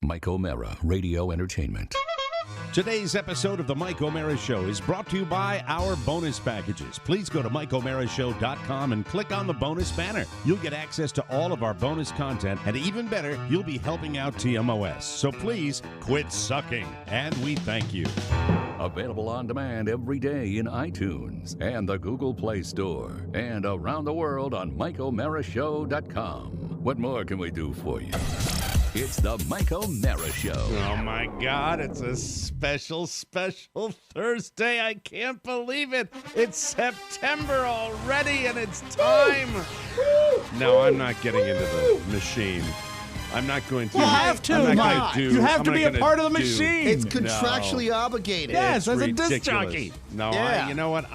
Mike O'Mara, Radio Entertainment. Today's episode of the Mike O'Mara Show is brought to you by our bonus packages. Please go to MikeO'MaraShow.com and click on the bonus banner. You'll get access to all of our bonus content, and even better, you'll be helping out TMOS. So please quit sucking, and we thank you. Available on demand every day in iTunes and the Google Play Store, and around the world on MikeO'MaraShow.com. What more can we do for you? It's the Mike O'Mara Show. Oh, my God. It's a special Thursday. I can't believe it. It's September already, and it's time. No, I'm not getting into the machine. I'm not going to. You have to, Mike. You have to be a part of the machine. It's contractually obligated. Yes, as a ridiculous. disc jockey. No, Yeah. you know what?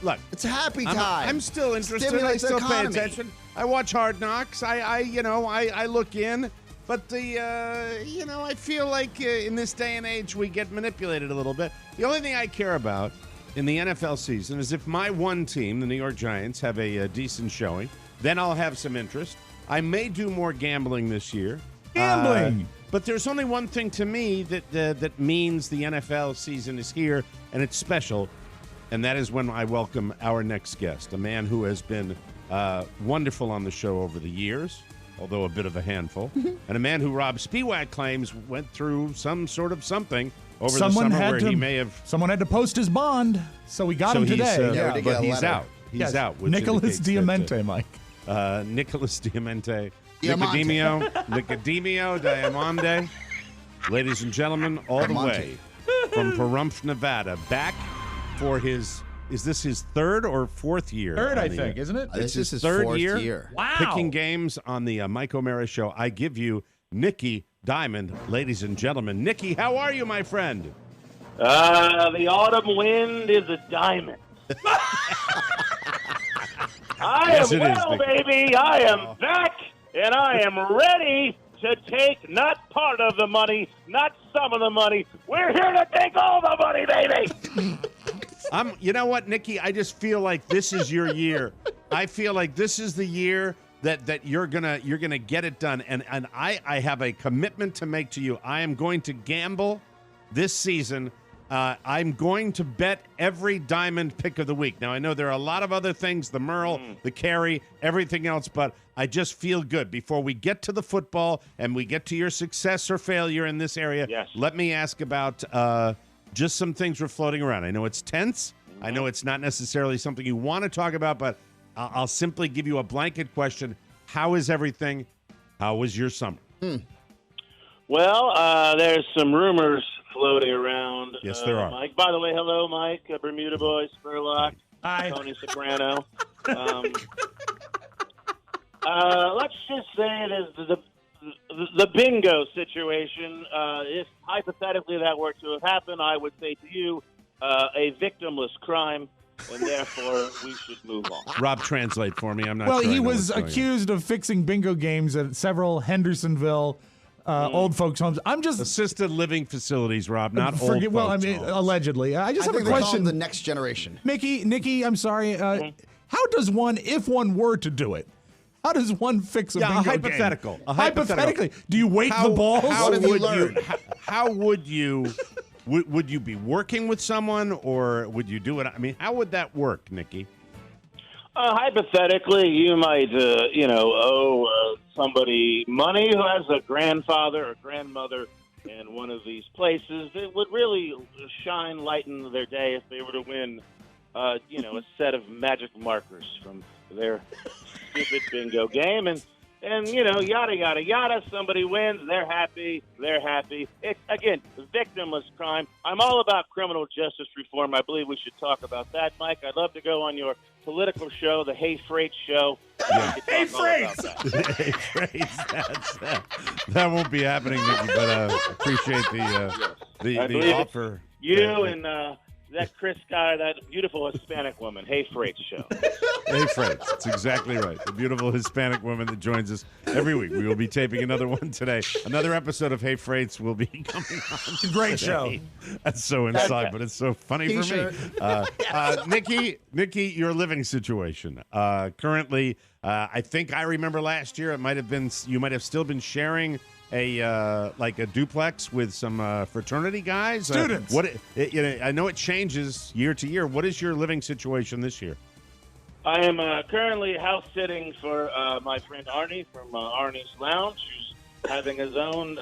Look. It's a happy time. I'm still interested. Stimulates I still the pay economy. attention. I watch Hard Knocks. I look in. But I feel like in this day and age we get manipulated a little bit. The only thing I care about in the NFL season is if my one team, the New York Giants, have a decent showing, then I'll have some interest. I may do more gambling this year. Gambling! But there's only one thing to me that means the NFL season is here, and it's special, and that is when I welcome our next guest, a man who has been wonderful on the show over the years, although a bit of a handful, and a man who Rob Spiewak claims went through some sort of something over the summer where he may have... Someone had to post his bond, so we got him today. But he's out. He's out. Which Nicholas indicates Diamante, Mike. Nicholas Diamante. Diamante. Nicodemio Diamante. Ladies and gentlemen, all the way from Pahrump, Nevada, back for his... Is this his third or fourth year? Third, I think, isn't it? This is his third fourth year. Wow. Picking games on the Mike O'Mara Show. I give you Nicky Diamond, ladies and gentlemen. Nicky, how are you, my friend? The autumn wind is a diamond. Yes, am it is, well, Nicky. baby. I am back, and I am ready to take not part of the money, not some of the money. We're here to take all the money, baby. You know what, Nicky? I just feel like this is your year. I feel like this is the year that you're gonna get it done. And I have a commitment to make to you. I am going to gamble this season. I'm going to bet every diamond pick of the week. Now, I know there are a lot of other things, the Merle, the carry, everything else, but I just feel good. Before we get to the football and we get to your success or failure in this area, Yes. let me ask about just some things we're floating around. I know it's tense. I know it's not necessarily something you want to talk about, but I'll simply give you a blanket question. How is everything? How was your summer? Well, there's some rumors floating around. Yes, there are. Mike, by the way, hello, Mike, Bermuda Boy, Spurlock, Hi. Tony Soprano. Let's just say there's the bingo situation. If hypothetically that were to have happened, I would say to you, a victimless crime, and therefore we should move on. Rob, translate for me. I'm not Well, sure I he know was what's going on. accused of fixing bingo games at several Hendersonville old folks' homes. I'm just... Assisted living facilities, Rob, not old folks' Well, I mean, homes. allegedly. I just I have a think they call question. them the next generation. Nikki, I'm sorry. How does one, if one were to do it, how does one fix a bingo game? hypothetical. Hypothetically. Do you weight the balls? How What have you would learned? how would you would you be working with someone, or would you do it? I mean, how would that work, Nikki? Hypothetically, you might, owe somebody money who has a grandfather or grandmother in one of these places. It would really lighten their day if they were to win, a set of magic markers from their stupid bingo game. And yada, yada, yada. Somebody wins. They're happy. It's, again, victimless crime. I'm all about criminal justice reform. I believe we should talk about that, Mike. I'd love to go on your political show, the Hey Freight Show. Hey, Freight! Hey, Grace, that won't be happening, Nikki, but appreciate the offer. You and that Chris guy, that beautiful Hispanic woman, Hey Freight Show. Hey, Fred, that's exactly right. The beautiful Hispanic woman that joins us every week. We will be taping another one today. Another episode of Hey Freights will be coming on. Great today. That's so inside, but it's so funny T-shirt. for me. Nikki, your living situation. Currently, I think I remember last year you might have still been sharing like a duplex with some fraternity guys? Students. I know it changes year to year. What is your living situation this year? I am currently house sitting for my friend Arnie from Arnie's Lounge, who's having his own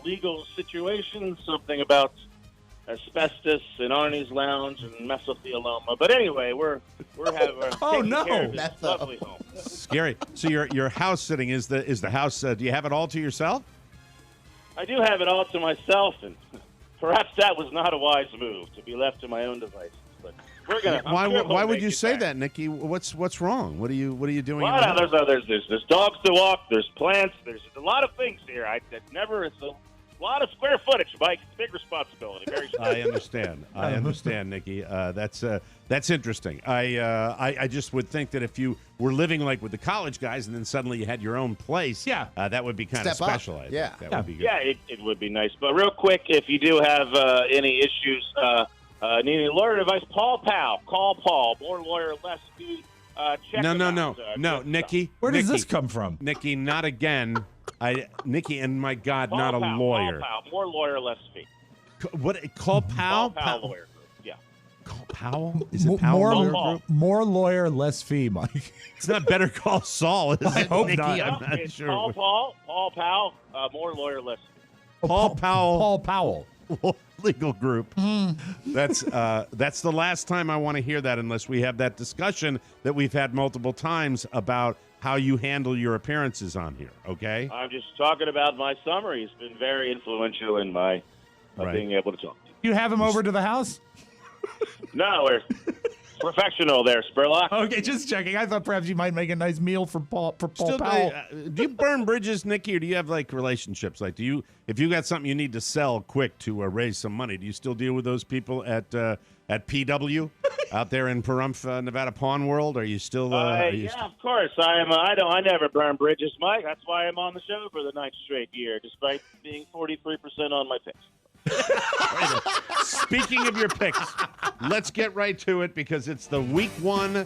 legal situation, something about asbestos in Arnie's Lounge and mesothelioma. But anyway, we're taking care of this lovely home. Scary. So your house sitting is the house? Do you have it all to yourself? I do have it all to myself, and perhaps that was not a wise move to be left to my own devices. But we're gonna. Why would you say that, Nicky? What's wrong? What are you doing? Well, there's dogs to walk. There's plants. There's a lot of things here. It's a lot of square footage, Mike. It's a big responsibility. Very. I understand, Nicky. That's interesting. I just would think that if you were living like with the college guys and then suddenly you had your own place, that would be kind of special. I think. That would be good. Yeah, it would be nice. But real quick, if you do have any issues, need any lawyer advice, Paul Powell. Call Paul. More lawyer, less fee. Check No, Nicky. Where does this come from? Nicky, not again. Nicky, and my God, Paul not a Powell, lawyer. Paul Powell. More lawyer, less fee. Call Powell? Paul Powell lawyer. Yeah. Call Powell? Is it Powell? More lawyer, less fee, Mike. It's not Better Call Saul, is I it, hope Nicky? not. I'm not It's sure. Paul Powell. More lawyer, less fee. Paul Powell. Paul Powell. Legal group. That's the last time I want to hear that, unless we have that discussion that we've had multiple times about how you handle your appearances on here. Okay. I'm just talking about my summer. He's been very influential in my being able to talk to You have him over to the house? No, we're professional there, Spurlock. Okay, just checking. I thought perhaps you might make a nice meal for Paul Powell. Do you burn bridges, Nicky, or do you have like relationships? Like, if you got something you need to sell quick to raise some money, do you still deal with those people at PW out there in Pahrump, Nevada Pawn World? Are you still? Of course. I never burn bridges, Mike. That's why I'm on the show for the 9th straight year, despite being 43% on my picks. Speaking of your picks, let's get right to it because it's the week one.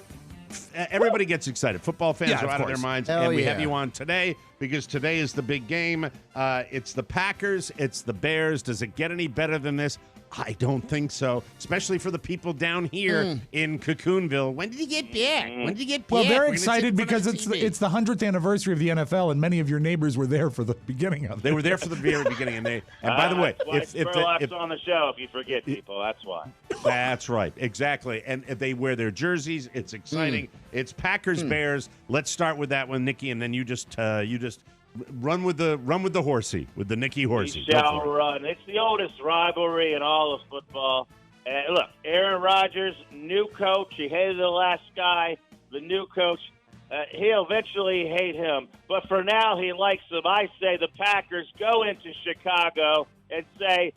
Everybody gets excited. Football fans are out of their minds. And we have you on today because today is the big game. It's the Packers. It's the Bears. Does it get any better than this? I don't think so, especially for the people down here in Cocoonville. When did you get back? When did you get back? Well, they're excited because it's the 100th anniversary of the NFL, and many of your neighbors were there for the beginning of it. They were there for the very beginning, and by the way, if on the show, if you forget people, that's why. That's right, exactly. And if they wear their jerseys, it's exciting. It's Packers Bears. Let's start with that one, Nicky, and then you just run with the horsey, with the Nicky horsey. We shall run. It's the oldest rivalry in all of football. And look, Aaron Rodgers, new coach. He hated the last guy. The new coach, he'll eventually hate him. But for now, he likes him. I say the Packers go into Chicago and say,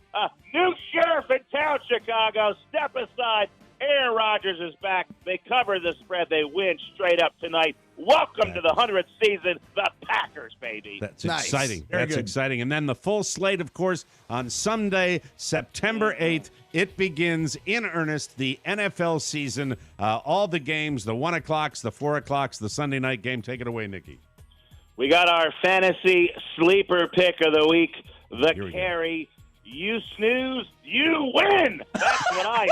new sheriff in town, Chicago. Step aside. Aaron Rodgers is back. They cover the spread. They win straight up tonight. Welcome to the 100th season, the Packers, baby. That's exciting. That's exciting. And then the full slate, of course, on Sunday, September 8th, it begins in earnest, the NFL season. All the games, the 1 o'clocks, the 4 o'clocks, the Sunday night game. Take it away, Nicky. We got our fantasy sleeper pick of the week, the carry. You snooze, you win. That's what I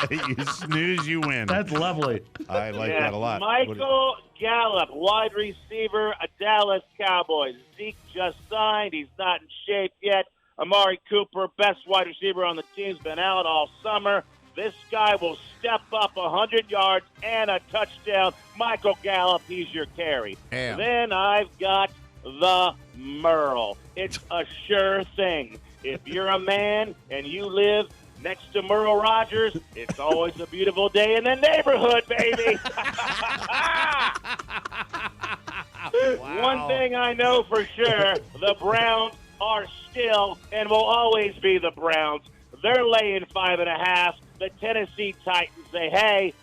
say. You snooze, you win. That's lovely. I like that a lot. Michael Gallup, wide receiver, Dallas Cowboys. Zeke just signed. He's not in shape yet. Amari Cooper, best wide receiver on the team, has been out all summer. This guy will step up 100 yards and a touchdown. Michael Gallup, he's your carry. Damn. Then I've got the Merle. It's a sure thing. If you're a man and you live next to Merle Rogers, it's always a beautiful day in the neighborhood, baby. Wow. One thing I know for sure, the Browns are still and will always be the Browns. They're laying 5.5. The Tennessee Titans say, hey,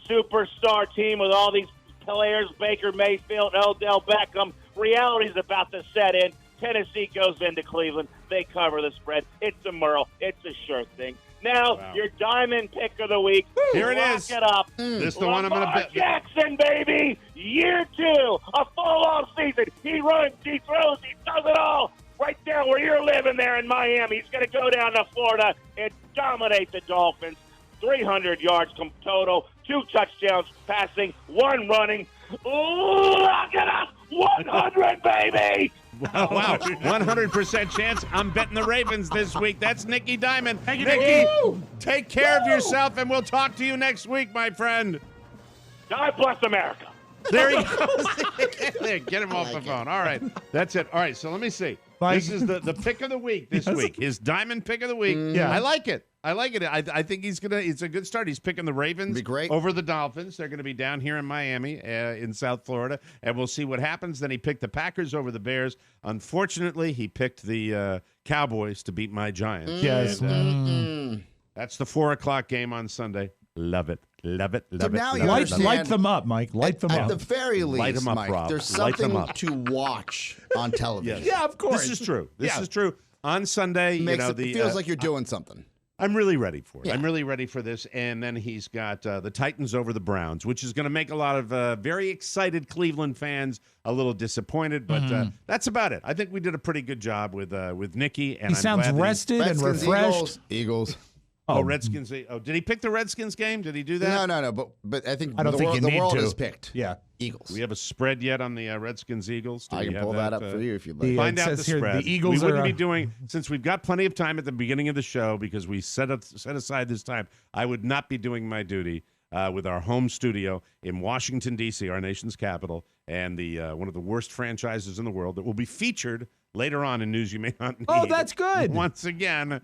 superstar team with all these players, Baker Mayfield, Odell Beckham. Reality's about to set in. Tennessee goes into Cleveland. They cover the spread. It's a Merle. It's a sure thing. Now, your diamond pick of the week. Here it Lock is. it up. This is the one I'm going to Lamar bet. Jackson, baby. Year 2. A full off season. He runs, he throws, he does it all. Right down where you're living there in Miami. He's going to go down to Florida and dominate the Dolphins. 300 yards total, 2 touchdowns passing, 1 running. Lock it up! 100, baby! Wow, 100% chance I'm betting the Ravens this week. That's Nicky Diamond. Thank you, Nicky, Nicky. take care of yourself, and we'll talk to you next week, my friend. God bless America. There he goes. There, get him off the phone. All right, that's it. All right, so let me see. Mike. This is the pick of the week this week. His diamond pick of the week. Yeah. I like it. I think it's a good start. He's picking the Ravens Be great. over the Dolphins. They're going to be down here in Miami, in South Florida, and we'll see what happens. Then he picked the Packers over the Bears. Unfortunately, he picked the Cowboys to beat my Giants. Yes. And, that's the 4:00 game on Sunday. Love it. Love it. Love it. now love you it, Light, understand- light them up, Mike. Light them At up. the very least, Light 'em up, Mike, Rob. there's Light 'em something up. to watch on television. Yeah, of course. This is true. This Yeah. is true. On Sunday, It feels like you're doing something. I'm really ready for it. Yeah. I'm really ready for this. And then he's got the Titans over the Browns, which is going to make a lot of very excited Cleveland fans a little disappointed. But that's about it. I think we did a pretty good job with Nicky. And He sounds rested and Redskins, refreshed. Eagles. Oh, Redskins. Oh, did he pick the Redskins game? Did he do that? No. But I think I don't think you the need world to. is picked. Yeah. Eagles. Do we have a spread yet on the Redskins Eagles? Do I we can have pull that up for you if you'd like. The- Find it out the says here spread. the Eagles we wouldn't are, be doing, since we've got plenty of time at the beginning of the show because we set aside this time, I would not be doing my duty with our home studio in Washington, D.C., our nation's capital, and the one of the worst franchises in the world that will be featured later on in News You May Not Need. Oh, that's good. Once again,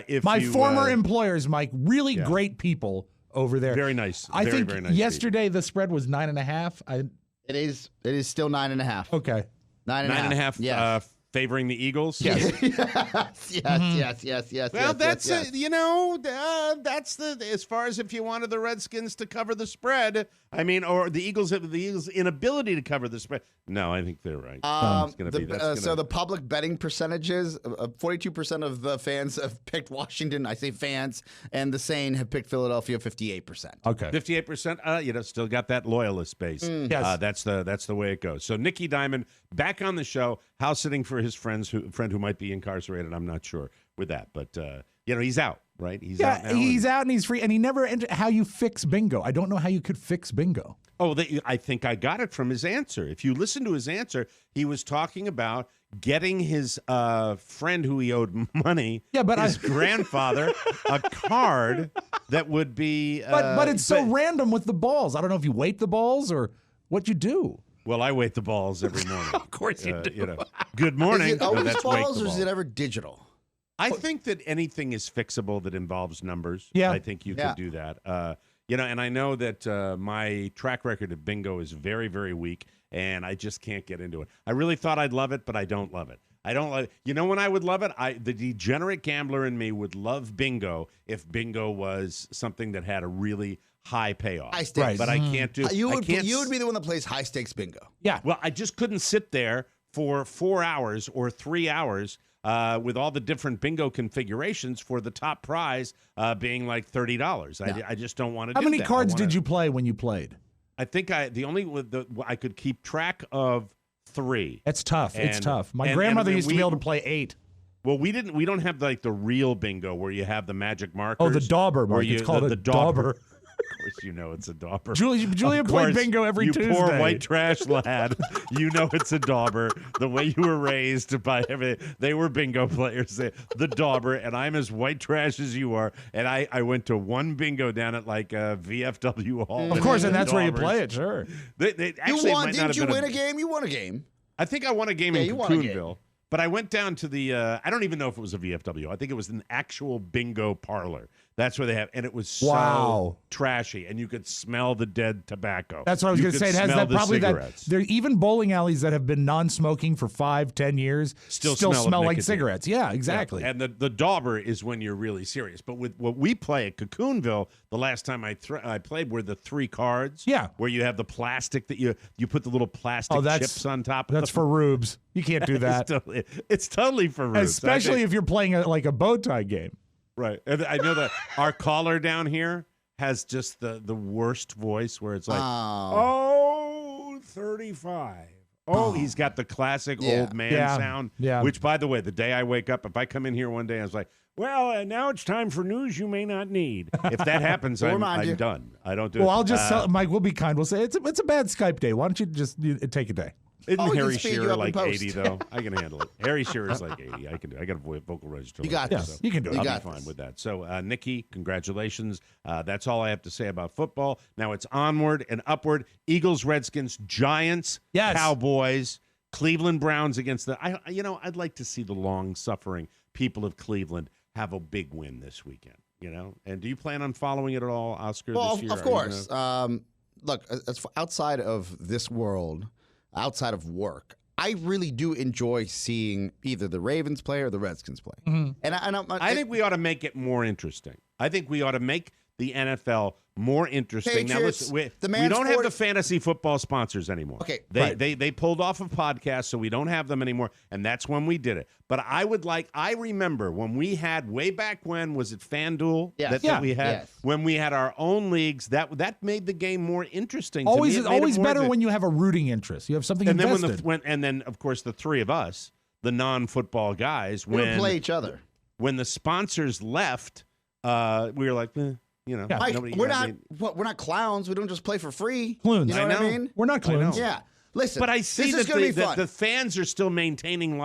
if My you, former employers, Mike, really great people over there. very nice. I very, think very nice yesterday the spread was 9.5. It is still 9.5. Okay. 9.5. 9.5 Yes. favoring the Eagles. Yes. yes. Well, that's yes. that's the as far as if you wanted the Redskins to cover the spread. I mean, or the Eagles' inability to cover the spread. No, I think they're right. It's gonna be, So the public betting percentages: 42% of the fans have picked Washington. I say fans, and the sane have picked Philadelphia. 58%. Okay. 58%. Still got that loyalist base. Yes. That's the way it goes. So Nicky Diamond back on the show, house sitting for his friend who might be incarcerated. I'm not sure with that, but he's out. Right? He's out now. He's out and he's free, and he never entered how you fix bingo. I don't know how you could fix bingo. Oh, I think I got it from his answer. If you listen to his answer, he was talking about getting his friend who he owed money, his grandfather, a card that would be. But it's so random with the balls. I don't know if you weight the balls or what you do. Well, I weight the balls every morning. Of course you do. Good morning. Is it always that's weight balls, the or is ball. it ever digital? I think that anything is fixable that involves numbers. Yeah. I think you could do that. And I know that my track record of bingo is very, very weak, and I just can't get into it. I really thought I'd love it, but I don't love it. I don't love it. You know when I would love it? The degenerate gambler in me would love bingo if bingo was something that had a really high payoff. High stakes. Right. But I can't do. You I would can't be the one that plays high stakes bingo. Yeah. Well, I just couldn't sit there for 4 hours or 3 hours with all the different bingo configurations for the top prize being like $30. I just don't want to do that. How many cards did you play when you played? I think I could keep track of 3. It's tough. It's And- tough. My and- grandmother and used to be able to play 8. Well, we don't have like the real bingo where you have the magic markers. Oh, the dauber, where Mike. It's called the a dauber. Of course, you know it's a dauber. Julia Of played course, bingo every you Tuesday. poor white trash lad. You know it's a dauber. The way you were raised by everything. They were bingo players. The dauber, and I'm as white trash as you are. And I went to one bingo down at like VFW Hall. Of course, and that's where you Daubers. play it, sure. They actually, You it won? might not Didn't have you been win a game? You won a game. I think I won a game in you won a game. Cocoonville. But I went down to the, I don't even know if it was a VFW. I think it was an actual bingo parlor. That's where they have, and it was so Wow. trashy, and you could smell the dead tobacco. That's what I was You going to could say. It has smell that the probably that. cigarettes. There even bowling alleys that have been non-smoking for 5-10 years Still smell smell of like nicotine. cigarettes. Yeah, exactly. And the dauber is when you're really serious. But with what we play at Cocoonville, the last time I played were the 3 cards. Yeah. Where you have the plastic that you put the little plastic chips on top of That's for rubes. You can't do that. It's totally for rubes. Especially if you're playing like a bow tie game. Right. And I know that our caller down here has just the worst voice where it's like, oh, 35. Oh, he's got the classic old man sound. Yeah. Which, by the way, the day I wake up, if I come in here one day, I was like, well, now it's time for news you may not need. If that happens, I'm done. I don't do it. Well, I'll just tell Mike, we'll be kind. We'll say it's a bad Skype day. Why don't you just take a day? Isn't Harry Shearer like 80, though? I can handle it. Harry Shearer's like 80. I can do it. I got a vocal register. You got this. this. So You can do it. I'll be fine with that. So, Nikki, congratulations. That's all I have to say about football. Now it's onward and upward. Eagles, Redskins, Giants, Cowboys, Cleveland Browns against I'd like to see the long-suffering people of Cleveland have a big win this weekend, And do you plan on following it at all, Oscar, this year? Of course. Look, as outside of this world, outside of work, I really do enjoy seeing either the Ravens play or the Redskins play. Mm-hmm. And I think we ought to make it more interesting. I think we ought to make the NFL more interesting. Patriots, now, listen, we don't have the fantasy football sponsors anymore. Okay, they pulled off of podcasts, so we don't have them anymore, and that's when we did it. But I remember when we had way back when, was it FanDuel that we had? Yes. When we had our own leagues, that made the game more interesting. Always to me. It made it better when you have a rooting interest. You have something invested. And then of course the three of us, the non-football guys, we would play each other. When the sponsors left, we were like, Mike, we're not clowns. We don't just play for free. Clunes. You know what I mean? We're not clunes. Yeah. Listen, but I see this is gonna be fun. the fans are still maintaining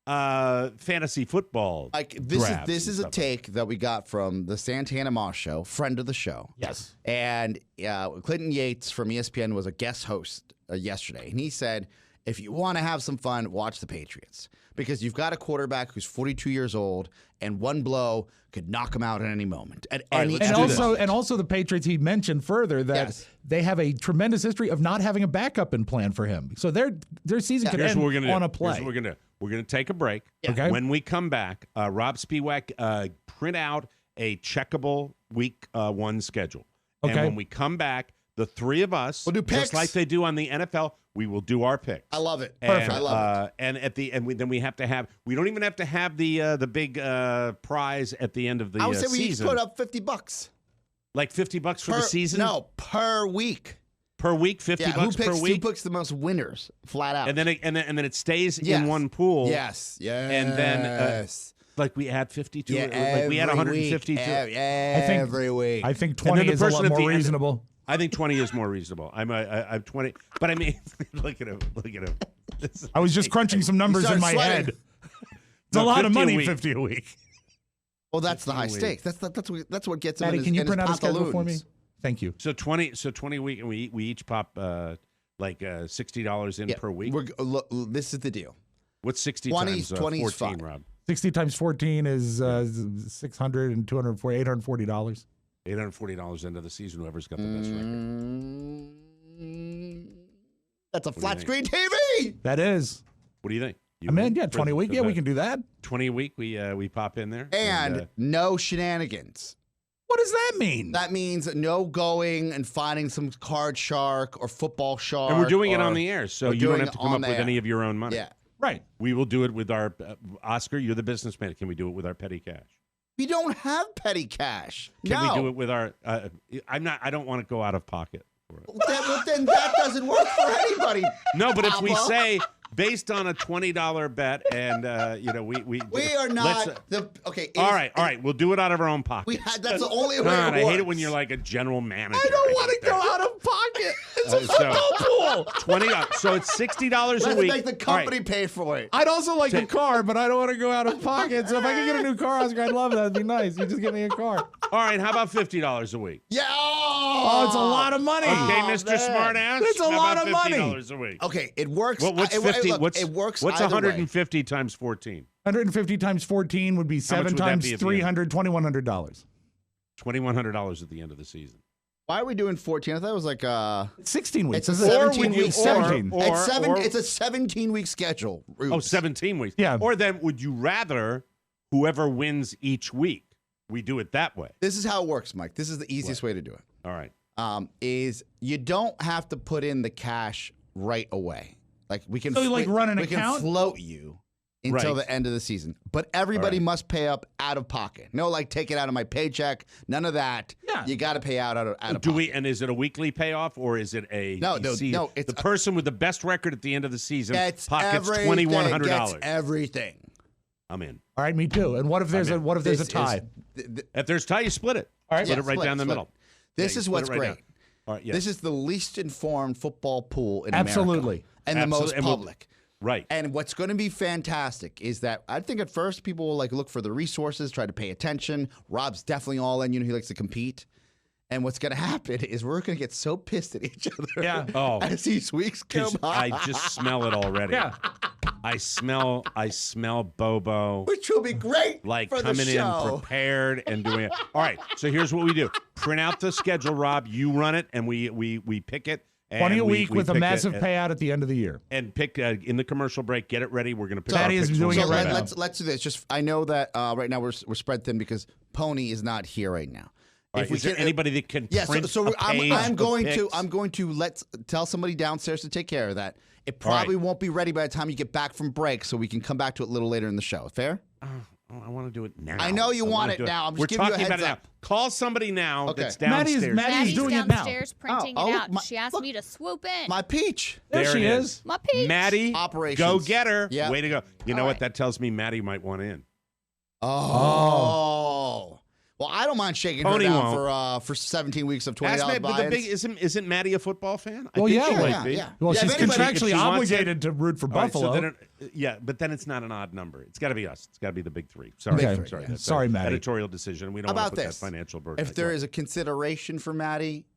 fantasy football. This is a take that we got from the Santana Moss show, friend of the show. Yes. And Clinton Yates from ESPN was a guest host yesterday, and he said, if you want to have some fun, watch the Patriots. Because you've got a quarterback who's 42 years old, and one blow could knock him out at any moment. And also the Patriots, he mentioned further that they have a tremendous history of not having a backup in plan for him. So their season could end on a play. Here's what we're gonna take a break. Yeah. Okay. When we come back, Rob Spiewak print out a checkable week 1 schedule. Okay. And when we come back, the three of us, we'll do picks. just like they do on the NFL, we will do our picks. I love it. And, perfect. I love it. And at the end, we don't even have to have the big prize at the end of the season. I would say we each put up $50. Like $50 for the season? No, per week. Per week, $50 per week. Who picks the most winners, flat out? And then it stays in one pool. Yes. And then like we had 52. Like we had 152. Every week. I think 20 is a lot more reasonable. I think 20 is more reasonable. I'm 20, but I mean, look at him. I was just crunching some numbers in my head. It's a lot of money, 50 a week. Well, that's the high stakes. That's what gets him. Maddie, can you print out a schedule for me? Thank you. So 20 week, and we each pop like $60 in per week. This is the deal. What's 60 times 14, Rob? 60 times 14 is $600 and $840. $840 into the season. Whoever's got the best record. That's a flat screen TV. That is. What do you think? I'm in. Yeah, 20 a week. Yeah, we can do that. 20 a week. We pop in there and no shenanigans. What does that mean? That means no going and finding some card shark or football shark. And we're doing it on the air, so you don't have to come up with any of your own money. Yeah. Right. We will do it with our Oscar. You're the businessman. Can we do it with our petty cash? We don't have petty cash. Can we do it with our? I don't want to go out of pocket for it. Well, then that doesn't work for anybody. No, but if we say based on a $20 bet, and we are not okay. All right. We'll do it out of our own pocket. That's the only way. God, I hate it when you're like a general manager. I don't want to go out of pocket. It's a football pool. 20. So it's $60 a week. Let's make the company pay for it. I'd also like a car, but I don't want to go out of pocket. So if I could get a new car, Oscar, I'd love that. That'd be nice. You just get me a car. All right. How about $50 a week? Yeah. Oh, it's a lot of money. Okay, Mr. Smartass. It's a lot of money. $50 a week. Okay, it works. What's 50? It works. What's 150 times 14? 150 times 14 would be 7 times 300, $2,100. $2,100 at the end of the season. Why are we doing 14? I thought it was like 16 weeks. It's a 17 week 17. It's a 17 week schedule. Oh, 17 weeks. Yeah. Or then would you rather whoever wins each week, we do it that way? This is how it works, Mike. This is the easiest way to do it. All right. Is you don't have to put in the cash right away. Like we can run an we account? can float you until Right. the end of the season. But everybody must pay up out of pocket. No, like take it out of my paycheck. None of that. Yeah. You got to pay out of Do pocket. we? And is it a weekly payoff or is it a No, season? no, it's the person with the best record at the end of the season Gets pockets everything. $2,100. Gets everything. I'm in. All right, me too. And what if there's a This tie? If there's tie, you split it. All right. Split Yeah, it right split down it, the split middle. This Yeah, is you what's split it right great. down. All right, yeah. This is the least informed football pool in Absolutely. America. And the most Absolutely. And we'll- public. Right. And what's going to be fantastic is that I think at first people will like look for the resources, try to pay attention. Rob's definitely all in. You know, he likes to compete. And what's going to happen is we're going to get so pissed at each other Yeah. Oh. as these weeks come 'Cause by. I just smell it already. Yeah. I smell Bobo Which will be great like for the coming in show. prepared and doing it. All right, so here's what we do: print out the schedule, Rob. You run it, and we pick it. 20 a and week we with a pick massive it, payout at the end of the year. and pick in the commercial break. Get it ready. We're gonna pick. Patty our is picks doing when it we right come now. back. Let's do this. Just I know that right now we're spread thin because Pony is not here right now. All right, is there anybody that can Yeah, print so a page I'm of going picks? to tell somebody downstairs to take care of that. It All right. probably won't be ready by the time you get back from break, so we can come back to it a little later in the show. Fair? I want to do it now. I know you I want wanna it do now. I'm just We're giving you a talking about heads it now. up. Call somebody now Okay. that's Maddie's- downstairs. Maddie's doing it now. downstairs printing Oh, it look, out. She asked look. me to swoop in. My peach. There she it is. My peach. Maddie, Operations. go get her. Yeah. Way to go. You know All what? right. That tells me Maddie might want in. Oh. Well, I don't mind shaking Pony her won't. down for 17 weeks of $20 Ask me, but the buy-ins. big isn't Maddie a football fan? I Well, think yeah, she well, might be. yeah. Well, Yeah, she's if anybody- if contractually she wants it- obligated to root for All right, Buffalo. so then but then it's not an odd number. It's got to be us. It's got to be the big three. Sorry, Okay. sorry. Yeah. That's Sorry, an Maddie. Editorial decision. We don't How want about to put this? that financial burden. If there is a consideration for Maddie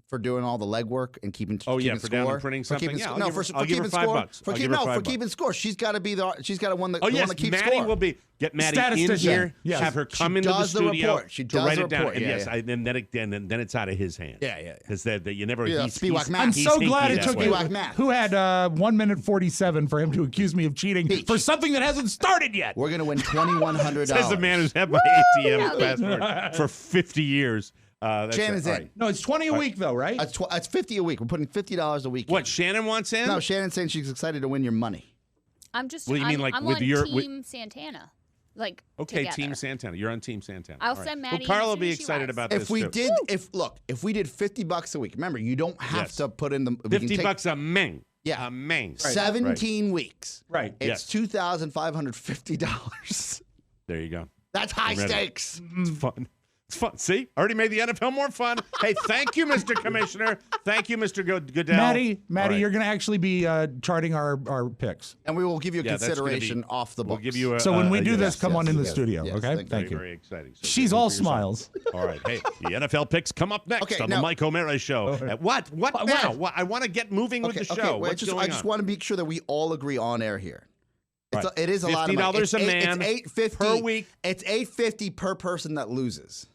for doing all the legwork and keeping Oh, yeah, keeping for down score, and printing for something? keeping Yeah, score. I'll No, give her- for I'll give her keeping $5. score. I'll give her For $5. keeping score, she's got to be she's got to one that Oh the one yes, that keeps Maddie score. will be get Maddie in Statistician. here. Yes. Have her She come into the does the studio report. She to does write the it down. report. And Yeah, yes, yeah. then it's out of his hands. Yeah, yeah, yeah. Because that you never. Yeah, he's- Spiewak he's- math. I'm he's so hinky glad it that took way. you. Spiewak math. Who had 1 minute 47 for him to accuse me of cheating Peach. for something that hasn't started yet? We're gonna win $2,100. Says the man who's had my ATM password for 50 years. That's Shannon's all in. right. No, it's 20 a week though, right? It's $50 a week. We're putting $50 a week. What in. Shannon wants in? No, Shannon's saying she's excited to win your money. I'm just. What do you mean, I'm, like, I'm with on your- Team Santana. Like. Okay, together. Team Santana. You're on Team Santana. I'll All right. send Well, Maddie Carl in will as be soon as she excited arrives. about this If we too. did, if we did $50 a week, remember you don't have Yes. to put in the we can 50 take bucks a ming. Yeah. A ming. 17 weeks. Right. It's Yes. $2,550. There you go. That's high I'm ready. stakes. It's fun. It's fun. See? Already made the NFL more fun. Hey, thank you, Mr. Commissioner. Thank you, Mr. Goodell. Maddie, All right. you're going to actually be charting our picks. And we will give you a Yeah, that's gonna consideration be- off the books. We'll give you a. So when we a- do this, yes, come on in the yes, studio, yes, okay? thank Thank you. Very exciting. So She's good all for yourself. smiles. All right. Hey, the NFL picks come up next Okay, on now- the Mike O'Mara Show. What? What now? What? I want to get moving with the show. Wait, What's I going just on? want to make sure that we all agree on air here. Right. It is a lot of money. $50 a man It's $850 per week. It's $850 per person that loses.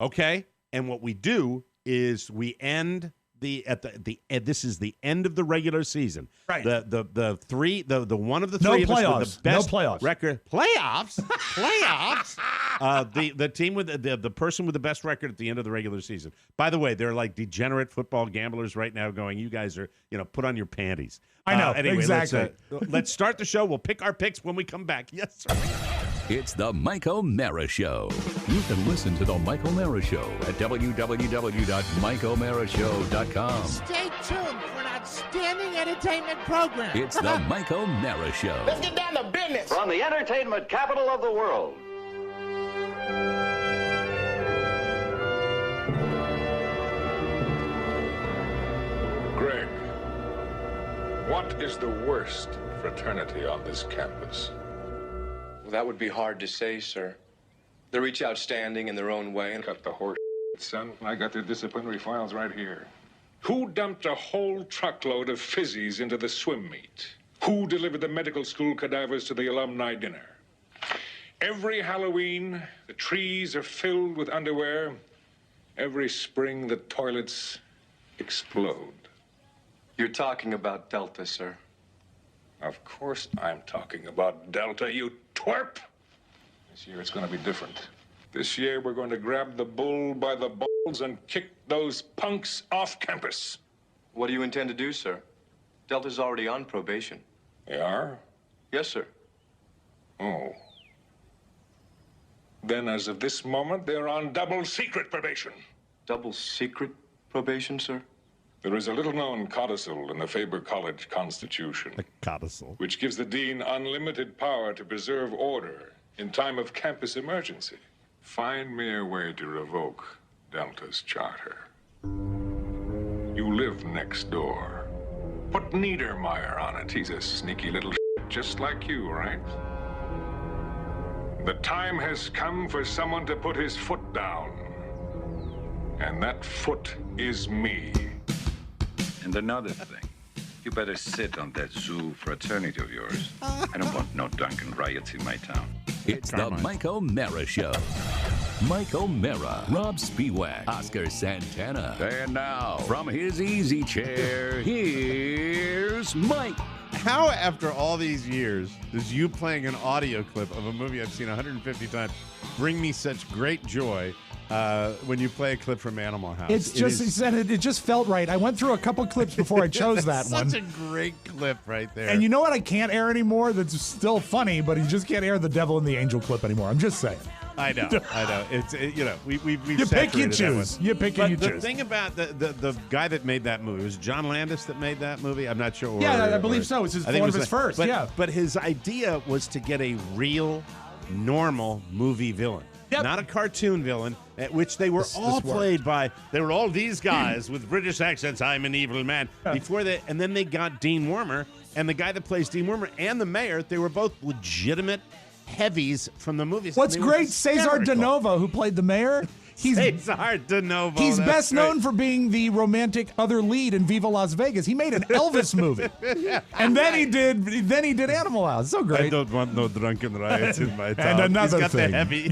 Okay. And what we do is we end this is the end of the regular season. Right. The one of the No three of us playoffs. with the best No playoffs. record. Playoffs. The team with the person with the best record at the end of the regular season. By the way, they're like degenerate football gamblers right now going, you guys are, put on your panties. I know, Anyway, exactly. Let's start the show. We'll pick our picks when we come back. Yes, sir. It's the Mike O'Mara Show. You can listen to the Mike O'Mara Show at www.mikeomarashow.com. Stay tuned for an outstanding entertainment program. It's the Mike O'Mara Show. Let's get down to business. From the entertainment capital of the world. Greg, what is the worst fraternity on this campus? Well, that would be hard to say, sir. They're each outstanding in their own way. Cut the horse, son. I got their disciplinary files right here. Who dumped a whole truckload of fizzies into the swim meet? Who delivered the medical school cadavers to the alumni dinner? Every Halloween, the trees are filled with underwear. Every spring, the toilets explode. You're talking about Delta, sir. Of course I'm talking about Delta, you twerp! This year it's going to be different. This year we're going to grab the bull by the balls and kick those punks off campus. What do you intend to do, sir? Delta's already on probation. They are? Yes, sir. Oh. Then, as of this moment, they're on double secret probation. Double secret probation, sir? There is a little-known codicil in the Faber College Constitution. A codicil. Which gives the dean unlimited power to preserve order in time of campus emergency. Find me a way to revoke Delta's charter. You live next door. Put Niedermeyer on it. He's a sneaky little just like you, right? The time has come for someone to put his foot down. And that foot is me. And another thing, you better sit on that zoo fraternity of yours. I don't want no drunken riots in my town. It's the Mike O'Mara Show. Mike O'Mara, Rob Spiewak, Oscar Santana. And now, from his easy chair, here's Mike. How, after all these years, does you playing an audio clip of a movie I've seen 150 times bring me such great joy when you play a clip from Animal House? It's just, he said it just felt right. I went through a couple clips before I chose that one. Such a great clip right there. And you know what I can't air anymore that's still funny, but you just can't air the Devil and the Angel clip anymore. I'm just saying. I know. It's we've You pick, you saturated that choose. one. You pick But and you the choose. thing about the guy that made that movie, was it John Landis that made that movie? I'm not sure. Yeah, I believe so. It's I think one it of was his first, but, yeah. But his idea was to get a real, normal movie villain. Yep. Not a cartoon villain, which they were all played by. They were all these guys with British accents. I'm an evil man. Before that, and then they got Dean Wormer, and the guy that plays Dean Wormer and the mayor. They were both legitimate heavies from the movies. What's and they were great, Cesar hysterical. DeNovo, who played the mayor, Cesar DeNovo. he's that's best right. known for being the romantic other lead in Viva Las Vegas. He made an Elvis movie, and then he did Animal House. So I great. don't want no drunken riots in my town. And another He's got thing. the heavy.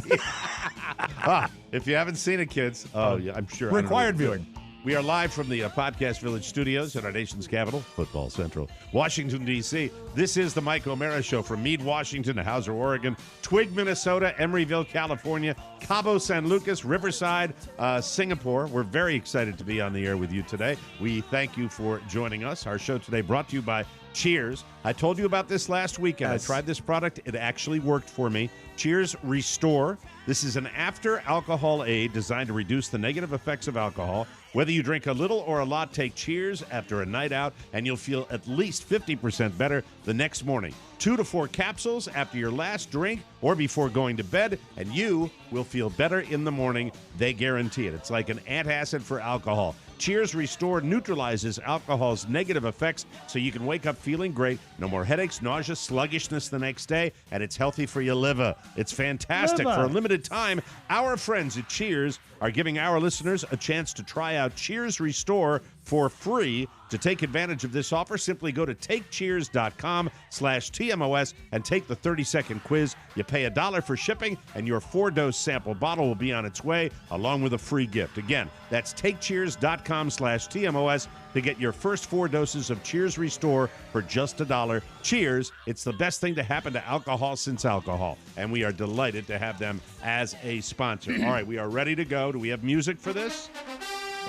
If you haven't seen it, kids, yeah, I'm sure. I don't know. Required viewing. We are live from the Podcast Village studios at our nation's capital, Football Central, Washington, D.C. This is the Mike O'Mara Show from Meade, Washington, to Hauser, Oregon, Twig, Minnesota, Emeryville, California, Cabo San Lucas, Riverside, Singapore. We're very excited to be on the air with you today. We thank you for joining us. Our show today brought to you by Cheers. I told you about this last weekend. Yes. I tried this product. It actually worked for me. Cheers Restore. This is an after-alcohol aid designed to reduce the negative effects of alcohol. Whether you drink a little or a lot, take Cheers after a night out, and you'll feel at least 50% better the next morning. 2 to 4 capsules after your last drink or before going to bed, and you will feel better in the morning. They guarantee it. It's like an antacid for alcohol. Cheers Restore neutralizes alcohol's negative effects so you can wake up feeling great. No more headaches, nausea, sluggishness the next day, and it's healthy for your liver. It's fantastic. Liver. For a limited time, our friends at Cheers are giving our listeners a chance to try out Cheers Restore for free. To take advantage of this offer, simply go to takecheers.com/TMOS and take the 30-second quiz. You pay $1 for shipping, and your 4-dose sample bottle will be on its way, along with a free gift. Again, that's takecheers.com/TMOS to get your first 4 doses of Cheers Restore for just $1. Cheers. It's the best thing to happen to alcohol since alcohol, and we are delighted to have them as a sponsor. All right, we are ready to go. Do we have music for this?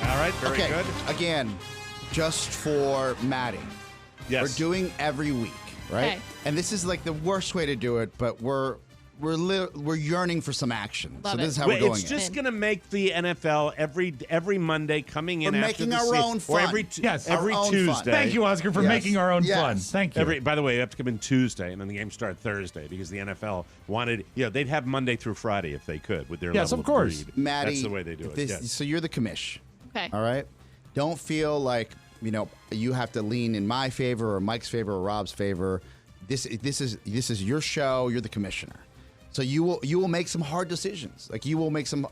All right, very good. Again, just for Maddie. Yes. We're doing every week, right? Okay. And this is like the worst way to do it, but we're yearning for some action. Love so this it. is how we're doing It's it. just going to make the NFL every Monday coming in We're after making the our season, own or fun. every Yes. every Our own Tuesday. fun. Thank you, Oscar, for Yes. making our own Yes. fun. Thank you. By the way, you have to come in Tuesday, and then the games start Thursday because the NFL wanted, they'd have Monday through Friday if they could with their Yes, level of course. greed. Maddie, That's the way they do it. Yes. So you're the commish, Okay. all right? Don't feel like, you have to lean in my favor or Mike's favor or Rob's favor. This is your show. You're the commissioner. So you will make some hard decisions. Like you will make some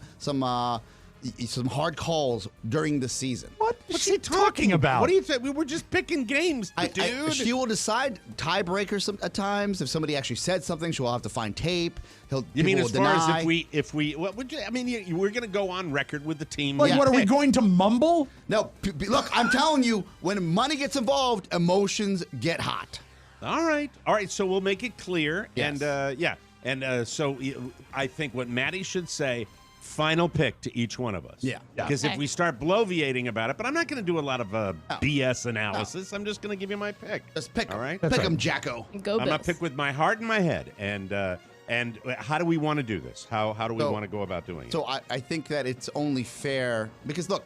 hard calls during the season. What's he talking about? What do you think? We were just picking games, dude. She will decide tiebreakers at times. If somebody actually said something, she will have to find tape. You mean people as will far deny. as if we we're going to go on record with the team. Like, we what are we pick. going to mumble? No, look, I'm telling you, when money gets involved, emotions get hot. All right. So we'll make it clear. Yes. And so I think what Maddie should say final pick to each one of us. Yeah. Because if we start bloviating about it, but I'm not going to do a lot of BS analysis. I'm just going to give you my pick. Just pick 'em. All right? Pick 'em, Jacko. Go I'm going Bills. to pick with my heart and my head. And how do we want to do this? How do we want to go about doing it? So I think that it's only fair because, look,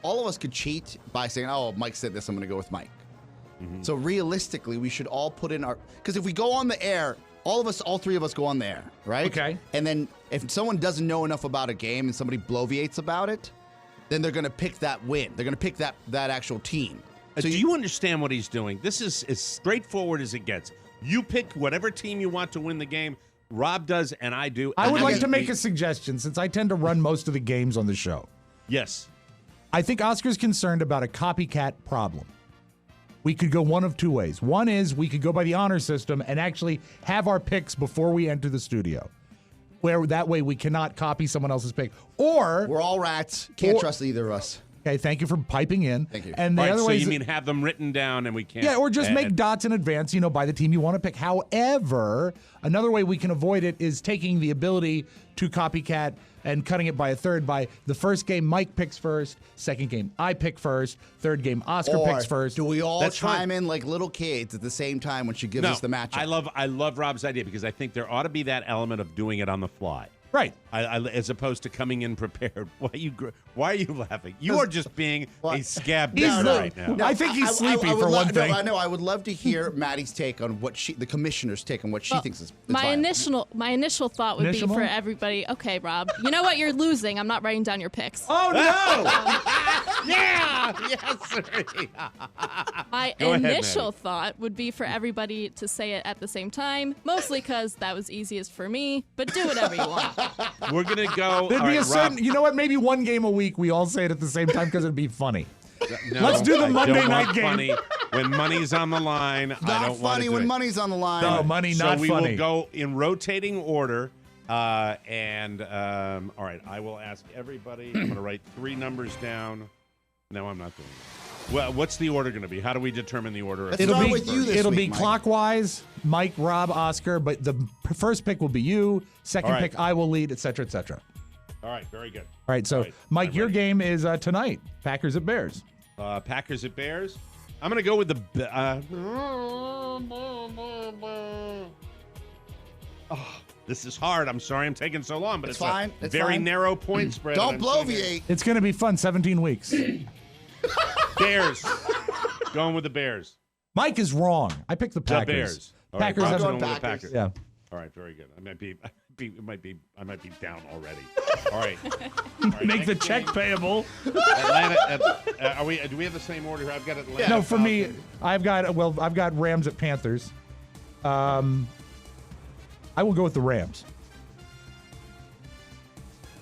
all of us could cheat by saying, oh, Mike said this, I'm going to go with Mike. Mm-hmm. So realistically, we should all put in our – because if we go on the air, all three of us go on the air, right? Okay. And then if someone doesn't know enough about a game and somebody bloviates about it, then they're going to pick that win. They're going to pick that actual team. So do you understand what he's doing? This is as straightforward as it gets. You pick whatever team you want to win the game. Rob does, and I do. I And would then like to make we- a suggestion since I tend to run most of the games on the show. Yes. I think Oscar's concerned about a copycat problem. We could go one of two ways. One is we could go by the honor system and actually have our picks before we enter the studio, where that way we cannot copy someone else's pick. Or we're all rats. Can't trust either of us. Okay, thank you for piping in. Thank you. And the All right, other so way you is mean have them written down and we can't. yeah, or just make dots in advance, by the team you want to pick. However, another way we can avoid it is taking the ability to copycat and cutting it by a third by the first game Mike picks first, second game I pick first, third game Oscar Or picks first. do we all That's chime fine. in like little kids at the same time when she gives us the matchup? I love Rob's idea because I think there ought to be that element of doing it on the fly. Right. As opposed to coming in prepared. Why are you laughing? You are just being a scab He's down the- right now. I think he's sleepy would for lo- one no, thing. I know. I would love to hear Maddie's take on what the commissioner's take on what she thinks is my viable. initial thought would Initial? be for everybody. Okay, Rob, you know what? You're losing. I'm not writing down your picks. Oh no! Yeah! Yes, sir. My Go ahead, initial Maddie. thought would be for everybody to say it at the same time, mostly because that was easiest for me. But do whatever you want. We're going to go. There'd all be right, a certain, Rob, you know what? Maybe one game a week we all say it at the same time because it'd be funny. no, Let's do the I Monday don't night want game. Funny. When money's on the line, I Not don't want funny to do when it. money's on the line. No, money So not we funny. will go in rotating order. All right, I will ask everybody. I'm going to write 3 numbers down. No, I'm not doing it. Well, what's the order going to be? How do we determine the order? Let's It'll start be with you this it'll week, be Mike. clockwise. Mike, Rob, Oscar, but the first pick will be you. Second All right. pick I will lead, etc., etc. All right, very good. All right, so All right, Mike, I'm your ready. game is tonight. Packers at Bears. Packers at Bears. I'm going to go with the. This is hard. I'm sorry I'm taking so long, but It's it's, fine. a It's very fine. narrow point spread. Don't and I'm sitting bloviate. It's going to be fun. 17 weeks. here. Bears. Going with the Bears. Mike is wrong. I picked the The Packers. Bears. All right, Packers Rob's have going with the Packers. Packers. Yeah. All right, very good. I might be down already. All right. All right, Make the next check game. payable. Atlanta. Do we have the same order here? I've got Atlanta. No, for me, Falcons. I've got Rams at Panthers. I will go with the Rams.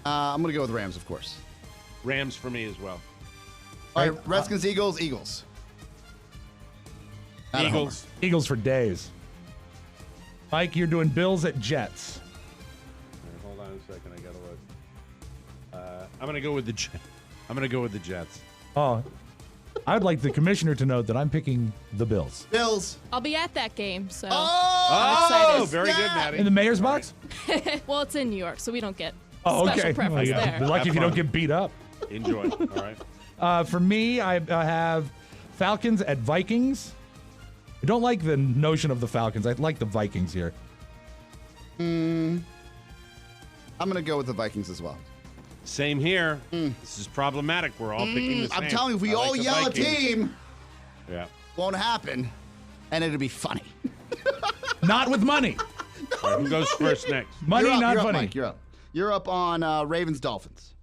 I'm going to go with Rams, of course. Rams for me as well. All right, Redskins, Eagles. Not a Eagles. Eagles for days. Mike, you're doing Bills at Jets. All right, hold on a second. I got to look. I'm going to go with the Jets. I'm going to go with the Jets. Oh, I'd like the commissioner to note that I'm picking the Bills. Bills. I'll be at that game, so Oh, excited. very good, Maddie. In the mayor's box? well, it's in New York, so we don't get Oh, special okay. preference Well, there. Be lucky Have if you don't fun. get beat up. Enjoy. All right. For me, I have Falcons at Vikings. I don't like the notion of the Falcons. I like the Vikings here. I'm going to go with the Vikings as well. Same here. This is problematic. We're all picking the same. I'm telling you, if we I like all the yell a Vikings. team, Yeah. won't happen, and it'll be funny. Not with money. All right, who goes first next? Money, You're up, not you're funny. Up, Mike, you're up. You're up on Ravens, Dolphins.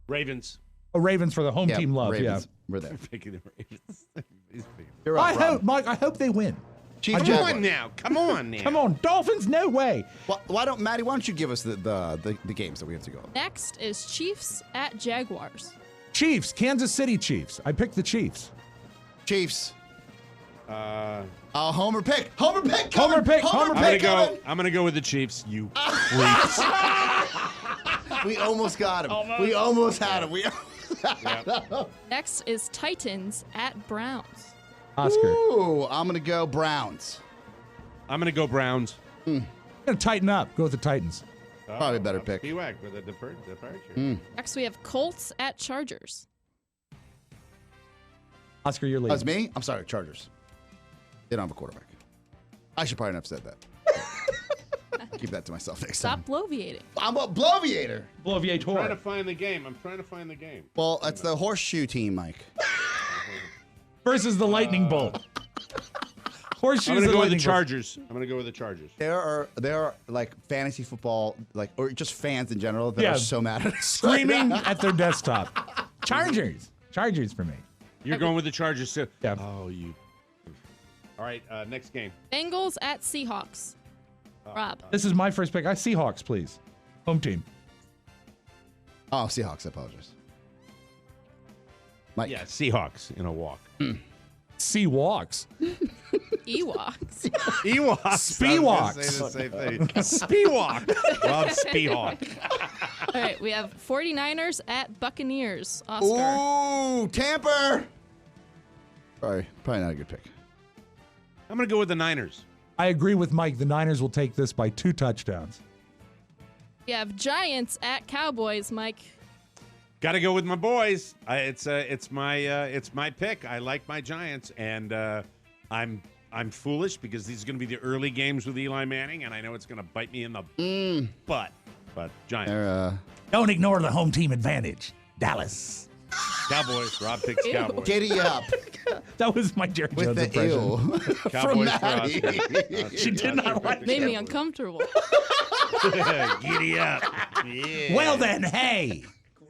Ravens. Oh, Ravens for the home Yeah, team love. Ravens. We're there. Picking the Ravens. He's picking- You're Yeah. up, I Rob. hope, Mike. I hope they win. Chiefs, Come Jaguars. on now. Come on now. Come on, Dolphins. No way. Why don't Maddie? Why don't you give us the games that we have to go? Next is Chiefs at Jaguars. Chiefs. Kansas City Chiefs. I picked the Chiefs. Chiefs. Uh, Homer pick. Homer pick. Homer pick, Homer I'm pick. gonna go with the Chiefs. You freaks. We almost got him. We almost had him. Next is Titans at Browns. Oscar. Ooh, I'm gonna go Browns. I'm gonna go Browns. Gonna tighten up. Go with the Titans. Probably a better pick. P-Wack with a departure. Next, we have Colts at Chargers. Oscar, you're Oh, leading. it's me? I'm sorry, Chargers. They don't have a quarterback. I should probably not have said that. Keep that to myself next time. Stop bloviating. I'm a bloviator. Bloviator. I'm trying to find the game. Well, it's the horseshoe team, Mike. Versus the lightning bolt. Horseshoes I'm going to and go with the lightning bolts. Chargers. I'm going to go with the Chargers. There are like fantasy football, like, or just fans in general that are so mad at us. Screaming at their desktop. Chargers for me. You're going with the Chargers too. Yeah. Oh, you. All right. Next game. Bengals at Seahawks. Rob. This is my first pick. Seahawks, please. Home team. Oh, Seahawks. I apologize. Mike. Yeah, Seahawks in a walk. Seawalks. Ewoks. Ewoks. Speewoks. I was gonna say the same thing. Speewalk. Well, it's Speehawk. All right, we have 49ers at Buccaneers. Oscar. Ooh, Tampa. Sorry, probably not a good pick. I'm going to go with the Niners. I agree with Mike. The Niners will take this by 2 touchdowns. We have Giants at Cowboys, Mike. Got to go with my boys. It's my pick. I like my Giants, and I'm foolish because these are going to be the early games with Eli Manning, and I know it's going to bite me in the butt. But Giants. Don't ignore the home team advantage. Dallas. Cowboys. Rob picks Ew. Cowboys. Giddy up. That was my Jerry With Jones the impression. ew. From Cowboys for Maddie. Oscar. She did not like Made me uncomfortable. Giddy up. Yeah. Well then, hey.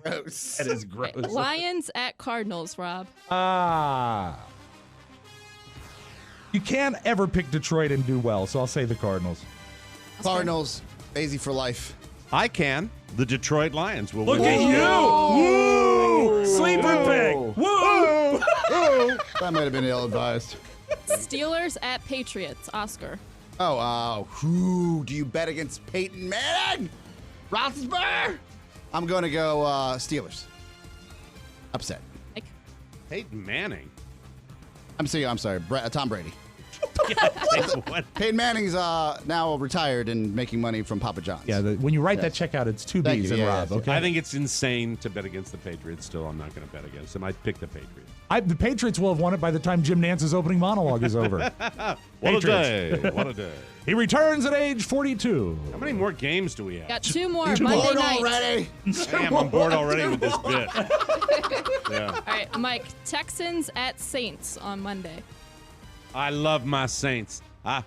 Gross. That is gross. Lions at Cardinals, Rob. You can't ever pick Detroit and do well, so I'll say the Cardinals. Cardinals. Easy for life. I can. The Detroit Lions will Look win. at you! Woo! Sleeper pick! Woo! That might have been ill-advised. Steelers at Patriots, Oscar. Who do you bet against Peyton Manning? Roethlisberger? I'm going to go Steelers. Upset. Mike. Peyton Manning. I'm sorry. Tom Brady. What? Peyton Manning's now retired and making money from Papa John's. Yeah, when you write that check out, it's 2 Thank B's you. and Yeah, Rob, yeah. okay? I think it's insane to bet against the Patriots. Still, I'm not going to bet against them. I pick the Patriots. The Patriots will have won it by the time Jim Nance's opening monologue is over. What a Patriots. day. What a day. He returns at age 42. How many more games do we have? Got 2 more. You're Monday bored night. already. Damn, I'm bored already with this bit. Yeah. All right, Mike. Texans at Saints on Monday. I love my Saints.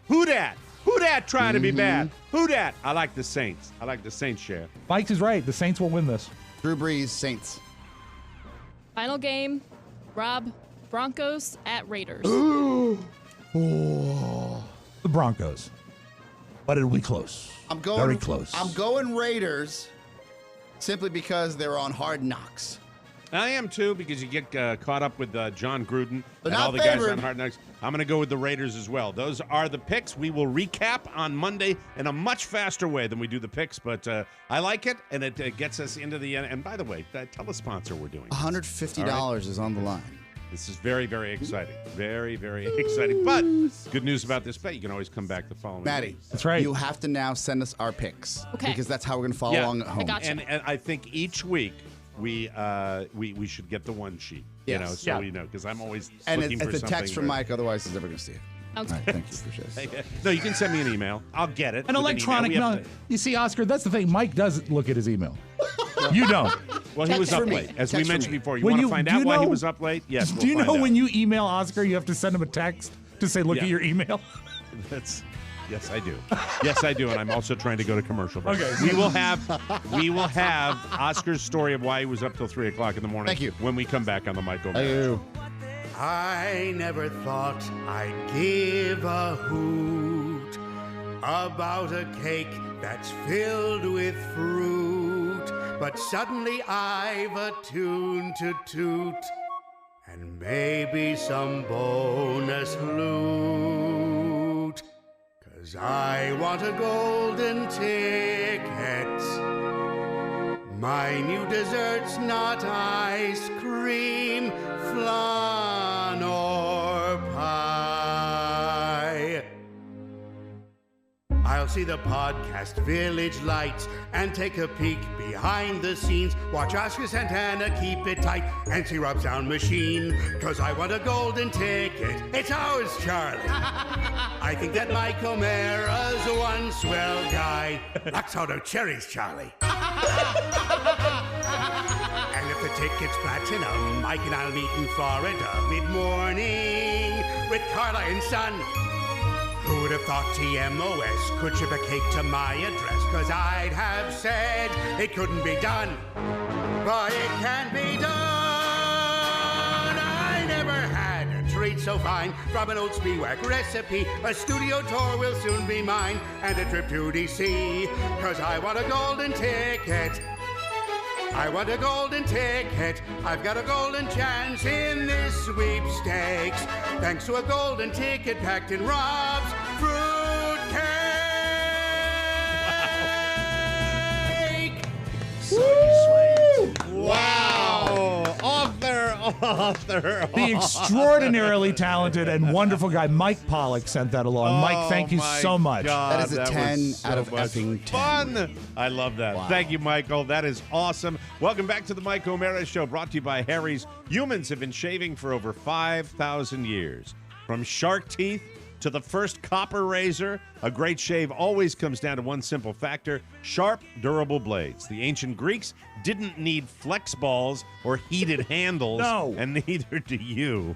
Who dat? Who dat trying to be bad? Who dat? I like the Saints. I like the Saints share. Mike is right. The Saints will win this. Drew Brees, Saints. Final game. Rob. Broncos at Raiders. The Broncos. But it'll be close. I'm going Very close. I'm going Raiders simply because they're on Hard Knocks. I am too because you get caught up with John Gruden But and not all the guys favored. on Hard Knocks. I'm going to go with the Raiders as well. Those are the picks. We will recap on Monday in a much faster way than we do the picks, but I like it, and it gets us into the end. And by the way, tell the sponsor we're doing this. $150 is on the line. This is very, very exciting. Very, very exciting. But good news about this bet, you can always come back the following Maddie, week. That's right. You have to now send us our picks. Okay. Because that's how we're going to follow Yeah. along at home. gotcha. And I think each week we should get the one sheet. You Yes. know, so you know, because I'm always And looking it's for a something. text from Mike, otherwise he's never going to see it. Sounds All right, good. thank you. Appreciate it. No, you can send me an email. I'll get it. An with electronic email. We mail. have You see, Oscar, that's the thing. Mike does look at his email. You don't. Well, he was Text up for me. late. As we Text for mentioned me. before, you When want to you- find do you out why he know- was up late? Yes, Do you we'll know find when out. you email Oscar, you have to send him a text to say, look Yeah. at your email? Yes, I do. Yes, I do, and I'm also trying to go to commercial break. Okay. We will have Oscar's story of why he was up till 3:00 in the morning. Thank you. When we come back on the Michael. Thank you. I never thought I'd give a hoot about a cake that's filled with fruit. But suddenly I've a tune to toot, and maybe some bonus loot. 'Cause I want a golden ticket. My new dessert's not ice cream, flan, or pie. I I'll see the podcast Village Lights and take a peek behind the scenes. Watch Oscar Santana keep it tight and see Rob's sound machine. Cause I want a golden ticket. It's ours, Charlie. I think that Mike O'Mara's one swell guy. Knocks out of cherries, Charlie. And if the ticket's platinum, Mike and I'll meet in Florida mid-morning with Carla and Son. Who would have thought TMOS could ship a cake to my address? Cause I'd have said it couldn't be done. But it can be done. I never had a treat so fine from an old Spiewak recipe. A studio tour will soon be mine and a trip to DC. Cause I want a golden ticket. I want a golden ticket. I've got a golden chance in this sweepstakes. Thanks to a golden ticket packed in Rob's fruit cake. Wow. Author. The extraordinarily talented and wonderful guy, Mike Pollock, sent that along. Mike, thank you my so much. God, That is a 10 was out of so much effing 10. fun. I love that. Wow. Thank you, Michael. That is awesome. Welcome back to the Mike O'Mara Show, brought to you by Harry's. Humans have been shaving for over 5,000 years. From shark teeth to the first copper razor, a great shave always comes down to one simple factor: sharp, durable blades. The ancient Greeks didn't need flex balls or heated handles, No. and neither do you,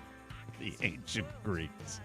the ancient Greeks.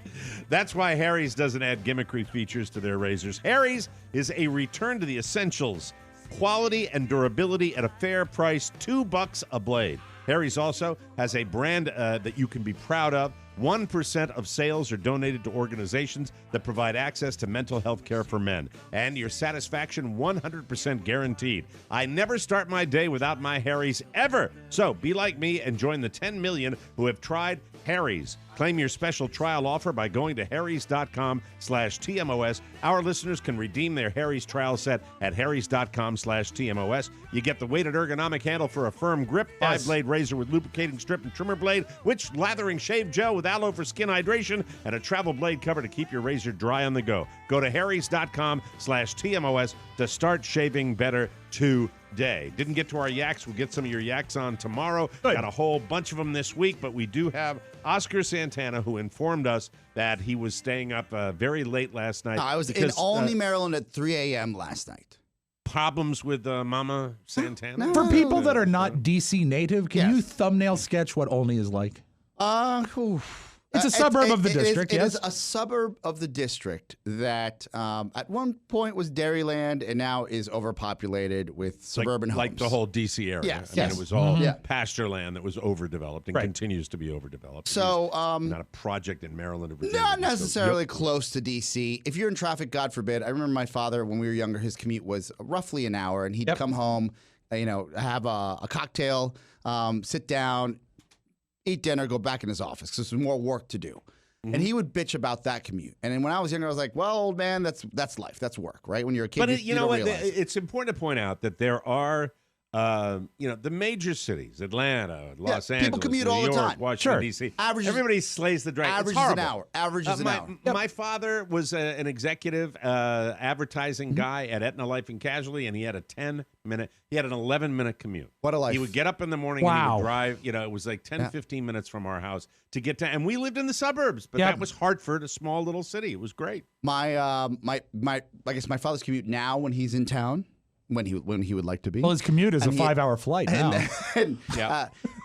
That's why Harry's doesn't add gimmickry features to their razors. Harry's is a return to the essentials: quality and durability at a fair price, $2 a blade. Harry's also has a brand that you can be proud of. 1% of sales are donated to organizations that provide access to mental health care for men. And your satisfaction 100% guaranteed. I never start my day without my Harry's ever. So be like me and join the 10 million who have tried Harry's. Claim your special trial offer by going to harrys.com/TMOS. Our listeners can redeem their Harry's trial set at harrys.com/TMOS. You get the weighted ergonomic handle for a firm grip, 5-blade razor with lubricating strip and trimmer blade, witch lathering shave gel with aloe for skin hydration, and a travel blade cover to keep your razor dry on the go. Go to harrys.com/TMOS to start shaving better today. Didn't get to our yaks. We'll get some of your yaks on tomorrow. Good. Got a whole bunch of them this week, but we do have Oscar Santana, who informed us that he was staying up very late last night. No, I was in Olney, Maryland at 3 a.m. last night. Problems with Mama Santana? For people that are not DC native, can you thumbnail sketch what Olney is like? It's a suburb of the district, It yes? is a suburb of the district that at one point was Dairyland and now is overpopulated with suburban homes. Like the whole D.C. area. Yes, I mean, yes. it was all Mhm. Yeah. pasture land that was overdeveloped and continues to be overdeveloped. So, not a project in Maryland or Virginia. Not So, necessarily yep. close to D.C. If you're in traffic, God forbid. I remember my father, when we were younger, his commute was roughly an hour, and he'd come home, have a cocktail, sit down, eat dinner, go back in his office because there's more work to do. Mm-hmm. And he would bitch about that commute. And then when I was younger, I was like, well, old man, that's life. That's work, right? When you're a kid, But you know don't what? realize. It's important to point out that there are, the major cities, Atlanta, Los Angeles, people commute New all the York, time. Washington, Sure. D.C. Averages- Everybody slays the dragon. Average It's is an horrible. hour. Average is an hour. My father was an executive advertising guy at Aetna Life and Casualty, and he had an 11-minute commute. What a life. He would get up in the morning and he Wow. would drive, it was like 10, 15 minutes from our house to get to, and we lived in the suburbs, but Yeah. that was Hartford, a small little city. It was great. My I guess my father's commute now when he's in town, when he would like to be. Well, his commute is And a he- 5-hour flight now.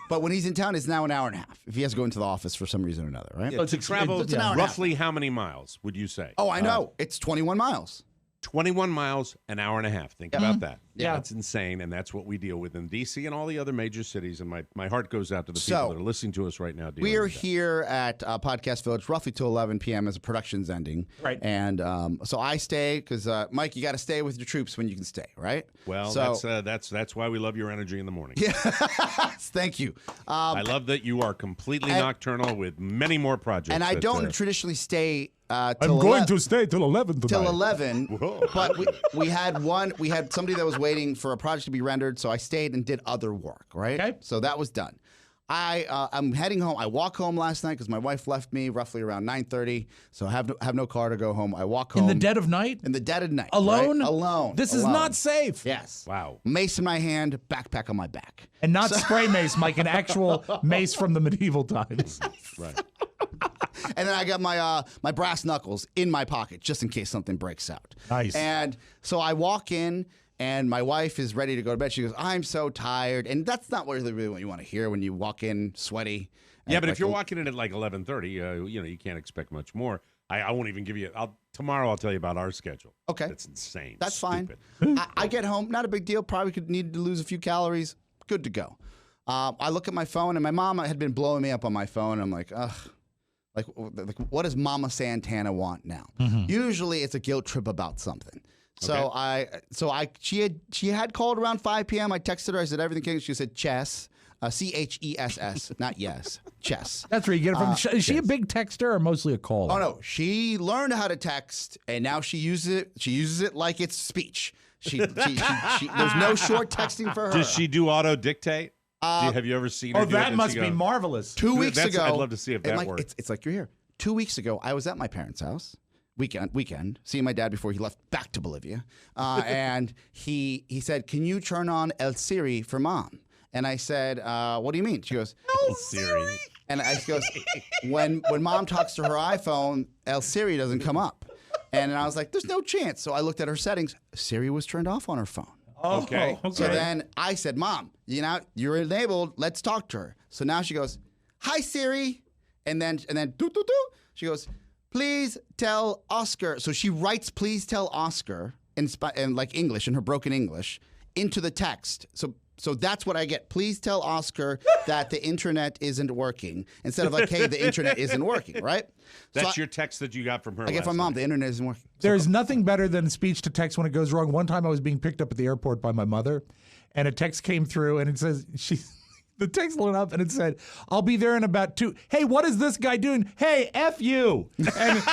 But when he's in town, it's now an hour and a half. If he has to go into the office for some reason or another, right? Yeah, to travel it's an hour and a half. roughly how many miles would you say? Oh, I know. It's 21 miles. 21 miles, an hour and a half. Think Yeah. about that. Yeah. That's insane, and that's what we deal with in D.C. and all the other major cities, and my heart goes out to the So, people that are listening to us right now. dealing We are with that. here at Podcast Village roughly till 11 p.m. as the production's ending. Right. And so I stay because, Mike, you got to stay with your troops when you can stay, right? Well, so, that's why we love your energy in the morning. Thank you. I love that you are completely nocturnal with many more projects. And I that, don't traditionally stay till I'm going to stay till 11 tonight. till 11. Whoa. But we had somebody that was waiting for a project to be rendered, so I stayed and did other work, right? Okay. So that was done. I'm heading home. I walk home last night because my wife left me roughly around 9:30, so I have no car to go home. I walk home. In the dead of night? In the dead of night. Alone? Right? Alone. This is Alone. not safe. Yes. Wow. Mace in my hand, backpack on my back. And not spray mace, Mike, an actual mace from the medieval times. Right. And then I got my brass knuckles in my pocket just in case something breaks out. Nice. And so I walk in, and my wife is ready to go to bed. She goes, "I'm so tired," and that's not really what you want to hear when you walk in sweaty. Yeah, but if you're walking in at like 11:30, you can't expect much more. I won't even give you. Tomorrow I'll tell you about our schedule. Okay, that's insane. That's Stupid. fine. I get home, not a big deal. Probably could need to lose a few calories. Good to go. I look at my phone, and my mom had been blowing me up on my phone. I'm like, ugh. Like, what does Mama Santana want now? Mm-hmm. Usually, it's a guilt trip about something. So Okay. she had called around 5 p.m. I texted her. I said everything. She said chess, CHESS, not yes, chess. That's where you get it from. Is she a big texter or mostly a caller? Oh no, she learned how to text, and now she uses it. She uses it like it's speech. There's no short texting for her. Does she do auto dictate? Have you ever seen her? Oh, do that it? must be marvelous. 2 weeks ago, I'd love to see if that works. It's like you're here. 2 weeks ago, I was at my parents' house. Weekend, seeing my dad before he left back to Bolivia, and he said, "Can you turn on El Siri for Mom?" And I said, "What do you mean?" She goes, El Siri. And I goes, "When Mom talks to her iPhone, El Siri doesn't come up." And I was like, "There's no chance." So I looked at her settings. Siri was turned off on her phone. Okay. So then I said, "Mom, you're enabled. Let's talk to her." So now she goes, "Hi Siri," and then doo, doo, doo. She goes, "Please tell Oscar." So she writes, "Please tell Oscar" in like English, in her broken English, into the text. So that's what I get. "Please tell Oscar that the internet isn't working," instead of like, "Hey, the internet isn't working," right? That's your text that you got from her. I get from Mom, "The internet isn't working." There's nothing better than speech to text when it goes wrong. One time I was being picked up at the airport by my mother, and a text came through, and it says the text lit up, and it said, "I'll be there in about 2. Hey, what is this guy doing? Hey, F you." And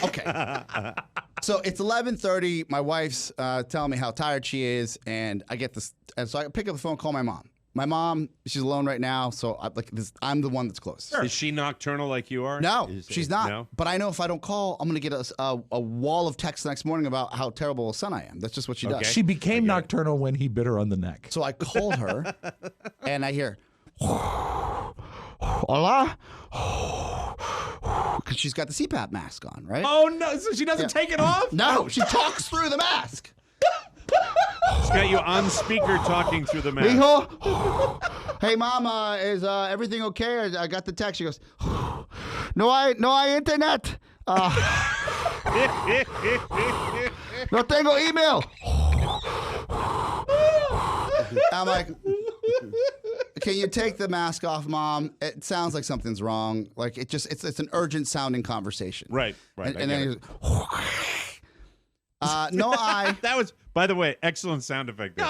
okay. So it's 11:30. My wife's telling me how tired she is, and I get this. And so I pick up the phone, call my mom. My mom, she's alone right now, so I'm the one that's close. Is she nocturnal like you are? No, she's not. No? But I know if I don't call, I'm going to get a wall of text the next morning about how terrible a son I am. That's just what she does. she became nocturnal when he bit her on the neck. So I called her, and I hear, "Hola?" Because she's got the CPAP mask on, right? Oh, no. So she doesn't take it off? No, she talks through the mask. She's got you on speaker talking through the mask. Mijo? Hey, Mom, is everything okay? I got the text. She goes, no hay internet. No tengo email. I'm like, "Can you take the mask off, Mom? It sounds like something's wrong. Like it's an urgent sounding conversation." Right. And then he goes, "No, I." That was, by the way, excellent sound effect. There.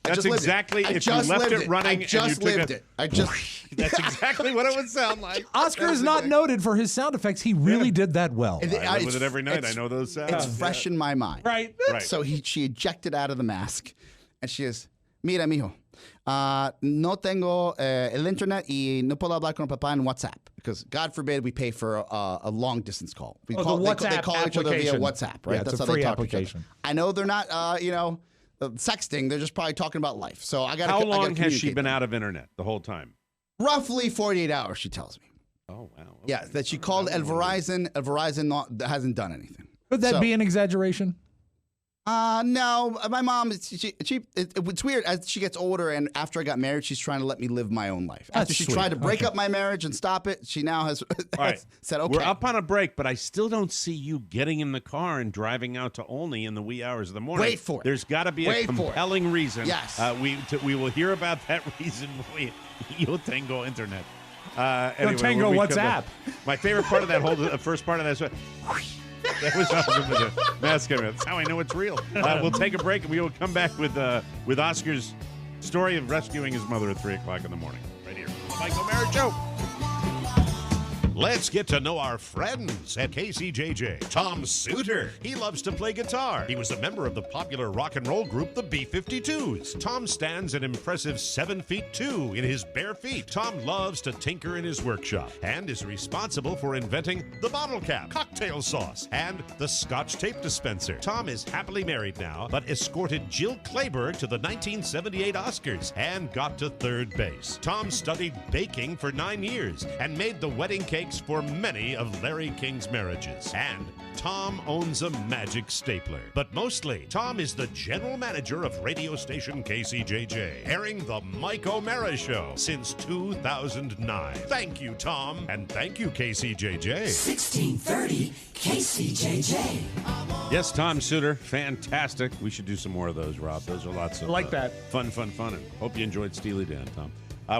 That's exactly if you left it running. I just lived it. That's exactly what it would sound like. Oscar is not noted for his sound effects. He really did that well. I live with it every night. I know those sounds. It's fresh in my mind. Right. So she ejected out of the mask, and she is, "Mira, mijo, no tengo el internet y no puedo hablar con papá en WhatsApp." Because God forbid we pay for a long distance call. They call each other via WhatsApp, right? Yeah, That's it's a how free they talk application. to each other. I know they're not, sexting. They're just probably talking about life. So I got. How long has she been out of internet the whole time? Roughly 48 hours, she tells me. Oh wow. Okay. Yeah, that she called El Verizon. El Verizon hasn't done anything. Could that be an exaggeration? No, my mom, it's weird. As she gets older and after I got married, she's trying to let me live my own life. After she tried to break up my marriage and stop it, she now has said, "Okay." We're up on a break, but I still don't see you getting in the car and driving out to Olney in the wee hours of the morning. Wait for it. There's got to be a compelling reason. Yes. We will hear about that reason when Yo tengo internet. Yo tengo WhatsApp. My favorite part of that whole first part of that. That was awesome with the mask on. That's how I know it's real. We'll take a break and we will come back with Oscar's story of rescuing his mother at 3 o'clock in the morning. Right here. Michael Mara Show. Let's get to know our friends at KCJJ. Tom Suter. He loves to play guitar. He was a member of the popular rock and roll group, the B-52s. Tom stands an impressive 7 feet 2 in his bare feet. Tom loves to tinker in his workshop and is responsible for inventing the bottle cap, cocktail sauce, and the Scotch tape dispenser. Tom is happily married now, but escorted Jill Clayburgh to the 1978 Oscars and got to third base. Tom studied baking for 9 years and made the wedding cakes for many of Larry King's marriages. And Tom owns a magic stapler. But mostly, Tom is the general manager of radio station KCJJ, airing the Mike O'Mara Show since 2009. Thank you, Tom, and thank you, KCJJ. 1630 KCJJ. Yes, Tom Suter, fantastic. We should do some more of those, Rob. Those are lots of that. Fun. And hope you enjoyed Steely Dan, Tom.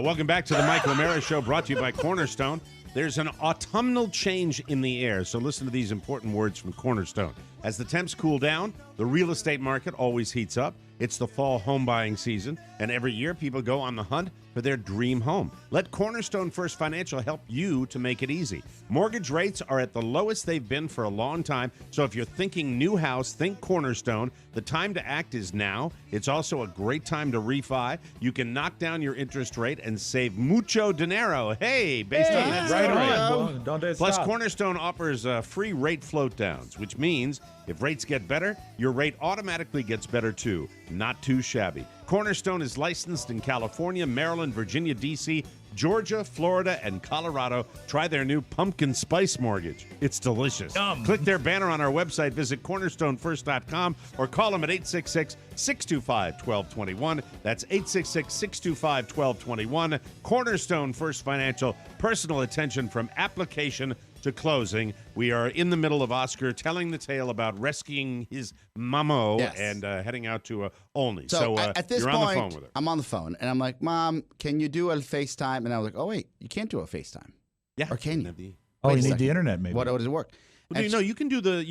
Welcome back to the Mike O'Mara Show, brought to you by Cornerstone. There's an autumnal change in the air, so listen to these important words from Cornerstone. As the temps cool down, the real estate market always heats up. It's the fall home buying season, and every year people go on the hunt for their dream home. Let Cornerstone First Financial help you to make it easy. Mortgage rates are at the lowest they've been for a long time, so if you're thinking new house, think Cornerstone. The time to act is now. It's also a great time to refi. You can knock down your interest rate and save mucho dinero. Hey, based on that right story. on. Plus, Cornerstone offers free rate float downs, which means if rates get better, your rate automatically gets better too. Not too shabby. Cornerstone is licensed in California, Maryland, Virginia, D.C., Georgia, Florida, and Colorado. Try their new pumpkin spice mortgage. It's delicious. Click their banner on our website. Visit cornerstonefirst.com or call them at 866-625-1221. That's 866-625-1221. Cornerstone First Financial. Personal attention from application to closing. We are in the middle of Oscar telling the tale about rescuing his mamo and heading out to Olney. So at this you're point, on the phone with her. I'm on the phone, and I'm like, Mom, can you do a FaceTime? And I was like, oh, wait, you can't do a FaceTime. Yeah. Or can you? Oh, you need the internet, maybe. What does it work? Well, you can do the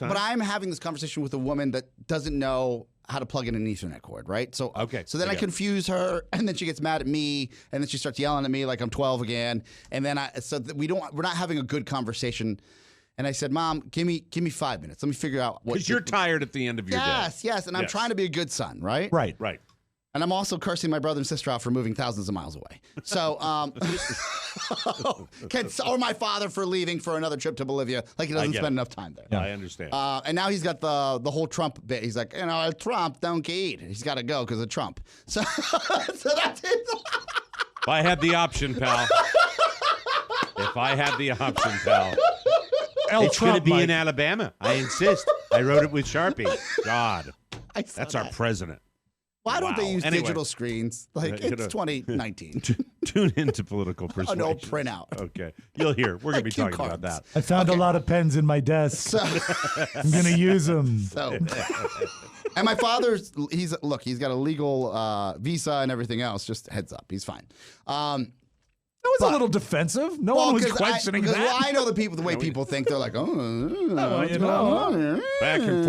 but I'm having this conversation with a woman that doesn't know how to plug in an Ethernet cord, right? So then I confuse her, and then she gets mad at me, and then she starts yelling at me like I'm 12 again, and then we're not having a good conversation. And I said, Mom, give me 5 minutes. Let me figure out what. Because you're tired at the end of your day. Yes, and I'm trying to be a good son, right? Right. And I'm also cursing my brother and sister out for moving thousands of miles away. So, or my father for leaving for another trip to Bolivia. Like he doesn't spend enough time there. Yeah, I understand. And now he's got the whole Trump bit. He's like, Trump don't eat. He's got to go because of Trump. So that's it. If I had the option, pal. It's going to be in Alabama. I insist. I wrote it with Sharpie. God. That's our president. Why don't they use digital screens? Like, it's 2019. Tune into Political Persuasion. An old printout. Okay. You'll hear. We're going to be talking about that. I found a lot of pens in my desk. I'm going to use them. And my father's, he's got a legal visa and everything else. Just heads up. He's fine. That was a little defensive. No one was questioning that. Well, I know the way people think. They're like, Back and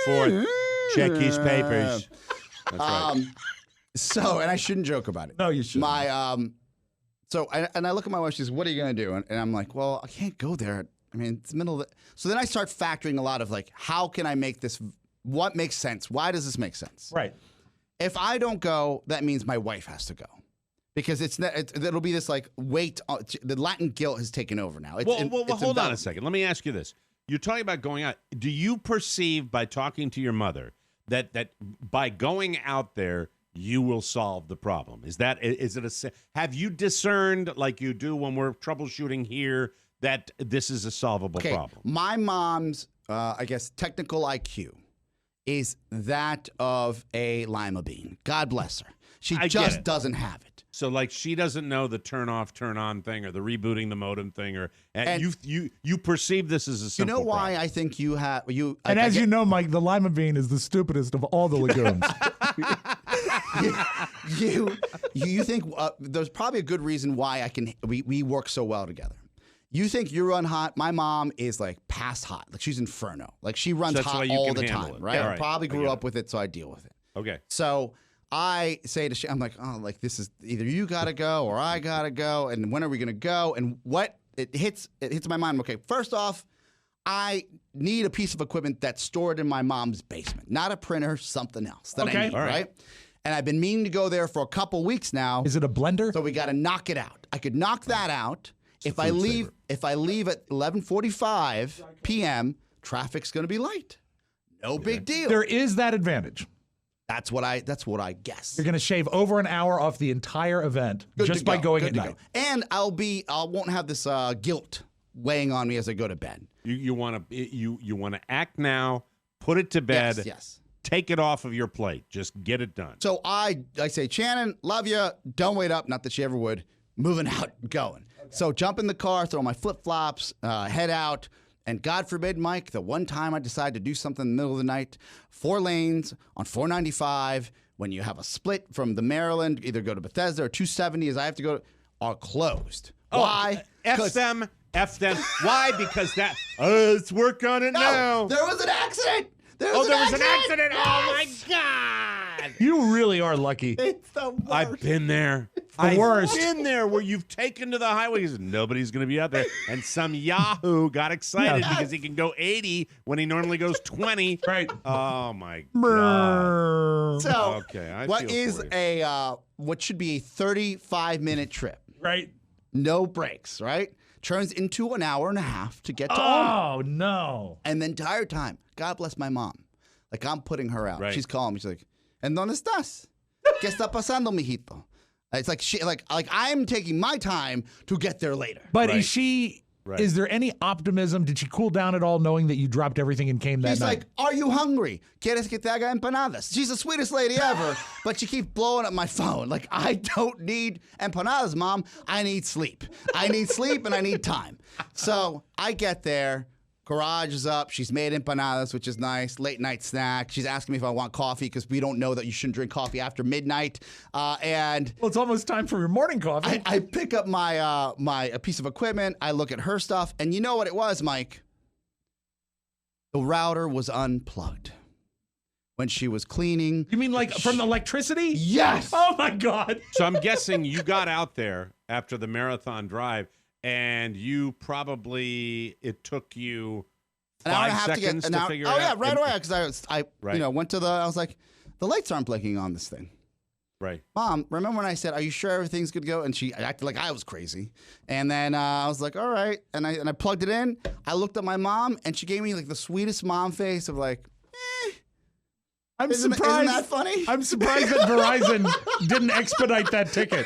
forth. Check his papers. That's right. So, and I shouldn't joke about it. No, you shouldn't. I look at my wife. She says, "What are you going to do?" And I'm like, "Well, I can't go there. I mean, it's the middle of the." So then I start factoring a lot of like, how can I make this? What makes sense? Why does this make sense? Right. If I don't go, that means my wife has to go. Because it'll be this like weight. The Latin guilt has taken over now. Hold on a second. Let me ask you this. You're talking about going out. Do you perceive by talking to your mother that by going out there you will solve the problem? Have you discerned like you do when we're troubleshooting here that this is a solvable problem? My mom's I guess technical IQ is that of a lima bean. God bless her. She just doesn't have it. So, like, she doesn't know the turn off, turn on thing, or the rebooting the modem thing, and you perceive this as a simple problem. You know why problem. I think you have you. And as you know, Mike, the lima bean is the stupidest of all the legumes. you think there's probably a good reason why we work so well together. You think you run hot. My mom is like past hot. Like she's inferno. Like she runs hot all the time, right? Yeah, I probably grew up with it, so I deal with it. Okay. So I say to Shane, I'm like, oh, like this is either you gotta go or I gotta go, and when are we gonna go? And what it hits my mind. Okay, first off, I need a piece of equipment that's stored in my mom's basement, not a printer, something else that I need, right? And I've been meaning to go there for a couple weeks now. Is it a blender? So we got to knock it out. I could knock that out. If I leave at 11:45 p.m., traffic's going to be light. No big deal. There is that advantage. That's what I guess. You're going to shave over an hour off the entire event just by going at night. And I won't have this guilt weighing on me as I go to bed. You want to act now, put it to bed. Yes. Take it off of your plate. Just get it done. So I say, Shannon, love you. Don't wait up. Not that she ever would. Moving out, going. Okay. So jump in the car, throw my flip-flops, head out. And God forbid, Mike, the one time I decide to do something in the middle of the night, 4 lanes on 495, when you have a split from the Maryland, either go to Bethesda or 270 as I have to go, are closed. Why? F them. Why? Because let's work on it now. There was an accident. There was an accident. Yes. Oh, my God. You really are lucky. It's the worst. I've been there. The worst. I've been there where you've taken to the highway because nobody's going to be out there. And some Yahoo got excited because he can go 80 when he normally goes 20. Right. Oh, my God. So, okay, what is what should be a 35-minute trip? Right. No breaks, right? Turns into an hour and a half to get to Oh, no. And the entire time, God bless my mom. Like, I'm putting her out. Right. She's calling me. She's like, ¿En dónde estás? ¿Qué está pasando, mijito? It's like I'm taking my time to get there later. But is she... Right. Is there any optimism? Did she cool down at all knowing that you dropped everything and came that She's night? like, are you hungry? ¿Quieres que te haga empanadas? She's the sweetest lady ever, but she keeps blowing up my phone. Like, I don't need empanadas, Mom. I need sleep. I need sleep and I need time. So I get there. Garage is up. She's made empanadas, which is nice. Late night snack. She's asking me if I want coffee because we don't know that you shouldn't drink coffee after midnight. And well, it's almost time for your morning coffee. I pick up my a piece of equipment. I look at her stuff, and you know what it was, Mike? The router was unplugged when she was cleaning. You mean like from the electricity? Yes. Oh my God. So I'm guessing you got out there after the marathon drive. And you probably, it took you 5 seconds to figure it out. Oh, yeah, right away. Because I went to I was like, the lights aren't blinking on this thing. Right. Mom, remember when I said, are you sure everything's good to go? And she acted like I was crazy. And then I was like, all right. And I plugged it in. I looked at my mom, and she gave me like the sweetest mom face of like, I'm surprised. Isn't that funny? I'm surprised that Verizon didn't expedite that ticket.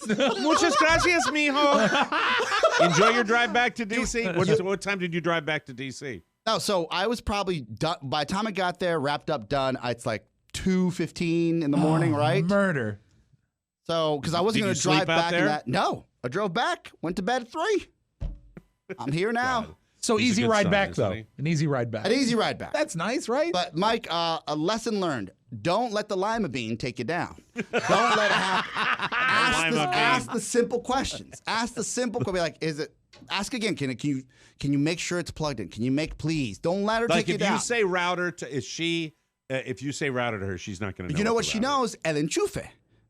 Muchas gracias, mijo. Enjoy your drive back to D.C. What time did you drive back to D.C.? Oh, so I was probably done. By the time I got there, wrapped up, done, it's like 2:15 in the morning, right? Murder. So, because I wasn't going to drive back in that. No, I drove back, went to bed at 3. I'm here now. God. So He's easy a good ride son, back, isn't though. he? An easy ride back. An easy ride back. That's nice, right? But, Mike, a lesson learned. Don't let the lima bean take you down. Don't let it happen. Ask the simple questions. Ask the simple question. Be like, ask again. Can you make sure it's plugged in? Can you please? Don't let her take you down. If you say router to, if you say router to her, she's not going to know. You know what she knows? El enchufe,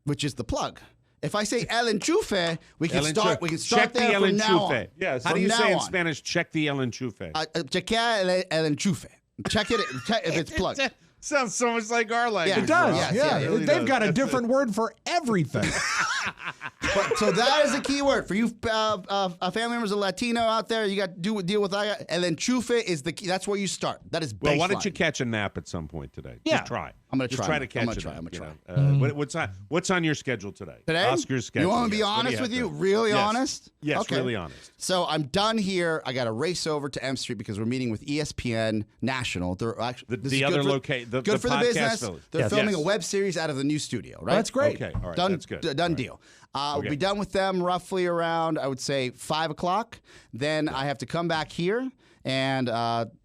which is the plug. If I say el enchufe, we can start check there the from now on. Yes. How do you say in Spanish, check the el enchufe? Chequea el enchufe. Check it if it's plugged. Sounds so much like our language. It does. Yes, yeah. it really They've does. got a different word for everything. So that is a key word for you family members of Latino out there. You got to deal with that. And then chufe is the key. That's where you start. That is baseline. Well, why don't you catch a nap at some point today? Yeah. Just try. I'm going to try. Just try to catch it. I'm going to try. What's on your schedule today? Today? Oscar's schedule. You want me to be Yes. What do honest with have you? to- Really Yes. honest? Yes, Okay. really honest. So I'm done here. I got to race over to M Street because we're meeting with ESPN National. They're actually The other location, the good for the podcast business. village. They're Yes. filming Yes. a web series out of the new studio, right? That's great. Okay, all right, Done, that's good. Done All right. deal. We'll Okay. be done with them roughly around, I would say, 5 o'clock. Then I have to come back here. and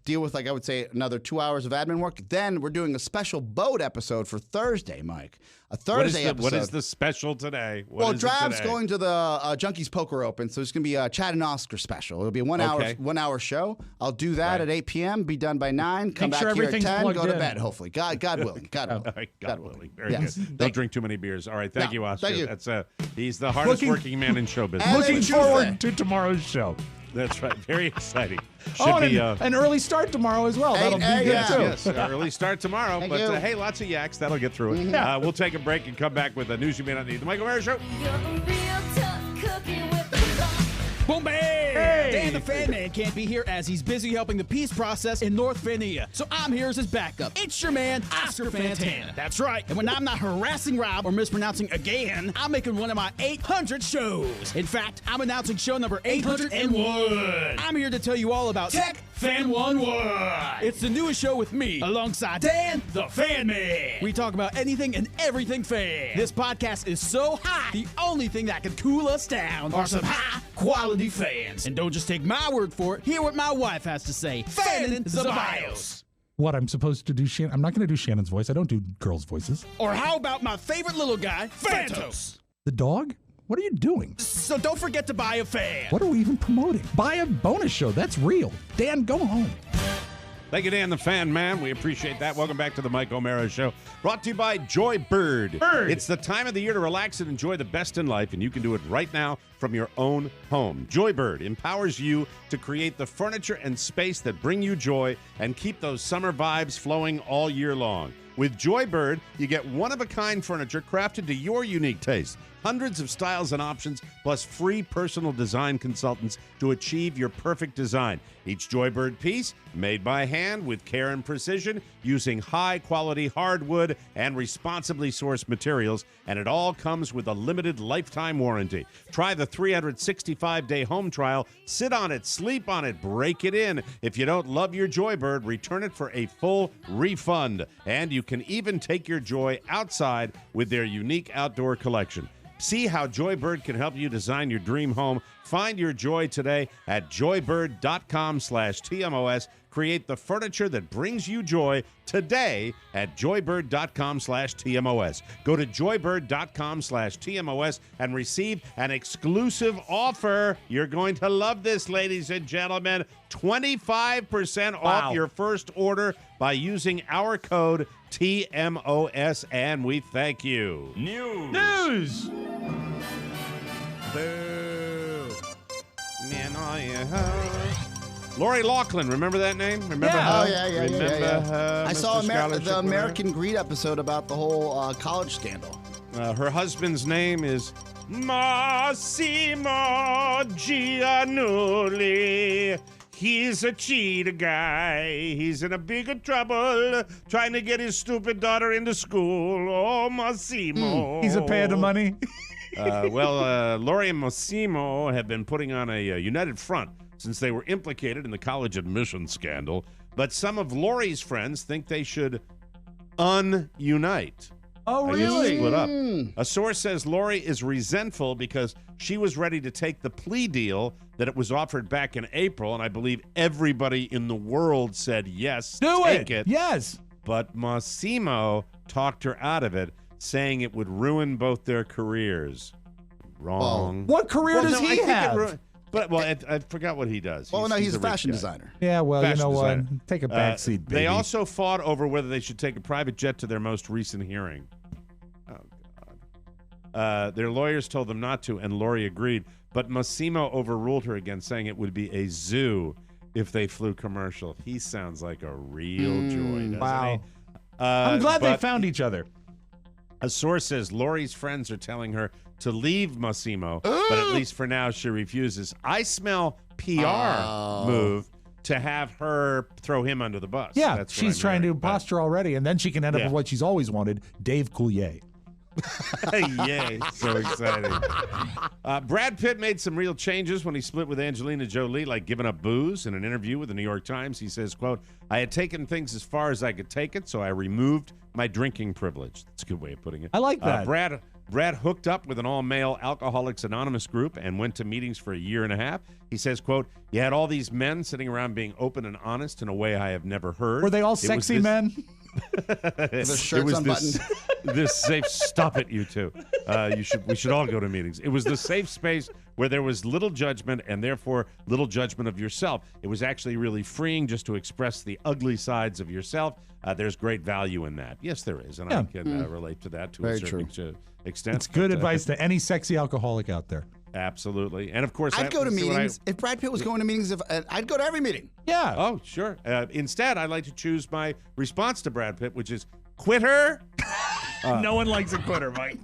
deal with, like I would say, another 2 hours of admin work. Then we're doing a special boat episode for Thursday, Mike. A Thursday episode. What is the special today? Drav's going to the Junkies Poker Open, so it's going to be a Chad and Oscar special. It'll be a one hour show. I'll do that at 8 p.m., be done by 9, come back here at 10, go to bed, hopefully. God willing. God willing. God willing. Very good. Don't drink too many beers. All right, thank you, Oscar. Thank you. That's he's the hardest working man in show business. Looking forward to tomorrow's show. That's right. Very exciting. Should be an early start tomorrow as well. That'll be good too. Yes, early start tomorrow. But hey, lots of yaks. That'll get through it. We'll take a break and come back with the news you may not need. The Michael Mara Show. Bombay! Hey! Dan the Fan Man can't be here as he's busy helping the peace process in North Virginia. So I'm here as his backup. It's your man, Oscar Fantana. That's right. And when I'm not harassing Rob or mispronouncing again, I'm making one of my 800 shows. In fact, I'm announcing show number 801. I'm here to tell you all about Tech Fan 101. It's the newest show with me, alongside Dan the Fan Man. We talk about anything and everything fan. This podcast is so high, the only thing that can cool us down are some high quality fans. And don't just take my word for it. Hear what my wife has to say. Fanning the BIOS. What, I'm supposed to do Shannon? I'm not going to do Shannon's voice. I don't do girls' voices. Or how about my favorite little guy, Phantos? The dog? What are you doing? So don't forget to buy a fan. What are we even promoting? Buy a bonus show. That's real. Dan, go home. Thank you, Dan the Fan Man. We appreciate that. Welcome back to the Mike O'Mara Show. Brought to you by Joy Bird. It's the time of the year to relax and enjoy the best in life, and you can do it right now from your own home. Joy Bird empowers you to create the furniture and space that bring you joy and keep those summer vibes flowing all year long. With Joy Bird, you get one-of-a-kind furniture crafted to your unique taste. Hundreds of styles and options, plus free personal design consultants to achieve your perfect design. Each Joybird piece made by hand with care and precision, using high-quality hardwood and responsibly sourced materials, and it all comes with a limited lifetime warranty. Try the 365-day home trial. Sit on it, sleep on it, break it in. If you don't love your Joybird, return it for a full refund. And you can even take your joy outside with their unique outdoor collection. See how Joybird can help you design your dream home. Find your joy today at joybird.com/TMOS. Create the furniture that brings you joy today at joybird.com/TMOS. Go to joybird.com/TMOS and receive an exclusive offer. You're going to love this, ladies and gentlemen. 25% off your first order by using our code TMOS, and we thank you. News! Boo. Lori Loughlin, remember that name? Remember her? Oh, yeah. Remember I saw Mr. Scholarship the winner? American Greed episode about the whole college scandal. Her husband's name is Massimo Giannulli. He's a cheater guy. He's in a big trouble trying to get his stupid daughter into school. Oh, Massimo. He's a pad of money. Lori and Massimo have been putting on a united front since they were implicated in the college admission scandal. But some of Lori's friends think they should unite. Oh, really? Split up. A source says Lori is resentful because she was ready to take the plea deal that it was offered back in April, and I believe everybody in the world said yes, take it. Yes. But Massimo talked her out of it, saying it would ruin both their careers. Wrong. What career does he have? I forgot what he does. He's a rich fashion guy. dezer. Yeah, well, Fashion you know designer. what? Take a back seat, baby. They also fought over whether they should take a private jet to their most recent hearing. Oh, God. Their lawyers told them not to, and Lori agreed. But Massimo overruled her again, saying it would be a zoo if they flew commercial. He sounds like a real joy, doesn't he? I'm glad they found each other. A source says Lori's friends are telling her to leave Massimo, but at least for now she refuses. I smell PR move to have her throw him under the bus. Yeah, That's what she's I'm trying hearing, to posture already, and then she can end up Yeah. with what she's always wanted, Dave Coulier. Yay, so exciting. Brad Pitt made some real changes when he split with Angelina Jolie, like giving up booze. In an interview with the New York Times, he says, quote, "I had taken things as far as I could take it, so I removed my drinking privilege." That's a good way of putting it. I like that. Brad hooked up with an all-male Alcoholics Anonymous group and went to meetings for a year and a half. He says, quote, "You had all these men sitting around being open and honest in a way I have never heard." Were they all sexy men? Their shirts unbuttoned. This safe. Stop it, you two. We should all go to meetings. It was the safe space where there was little judgment and therefore little judgment of yourself. It was actually really freeing just to express the ugly sides of yourself. There's great value in that. Yes, there is, and I can relate to that to a certain extent. It's good advice to any sexy alcoholic out there. Absolutely. And of course, I'd go to meetings. If Brad Pitt was going to meetings, I'd go to every meeting. Yeah. Oh, sure. Instead, I'd like to choose my response to Brad Pitt, which is quitter. No one likes a quitter, Mike.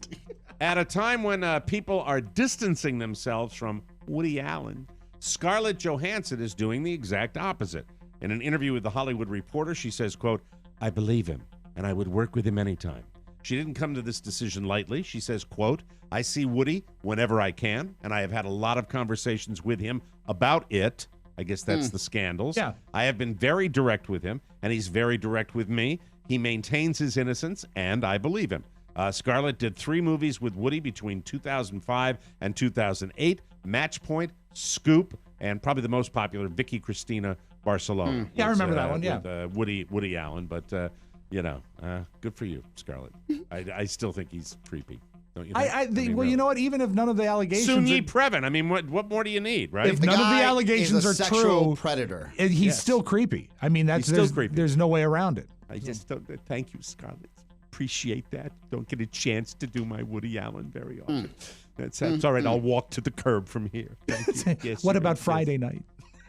At a time when people are distancing themselves from Woody Allen, Scarlett Johansson is doing the exact opposite. In an interview with The Hollywood Reporter, she says, quote, "I believe him, and I would work with him anytime." She didn't come to this decision lightly. She says, quote, "I see Woody whenever I can, and I have had a lot of conversations with him about it." I guess that's the scandals. Yeah. "I have been very direct with him, and he's very direct with me. He maintains his innocence, and I believe him." Scarlett did 3 movies with Woody between 2005 and 2008, Match Point, Scoop, and probably the most popular, Vicky Cristina Barcelona. Yeah, I remember that one, yeah. With, Woody Allen, but, good for you, Scarlett. I still think he's creepy. Don't you think? Well, you know what? Even if none of the allegations Soon-Yi Previn. I mean, what more do you need, right? If none of the allegations are true, predator. He's still creepy. I mean, He's still creepy. There's no way around it. I just don't. Thank you, Scarlett. Appreciate that. Don't get a chance to do my Woody Allen very often. That's all right. I'll walk to the curb from here. Thank you. Yes, What about yes. Friday night?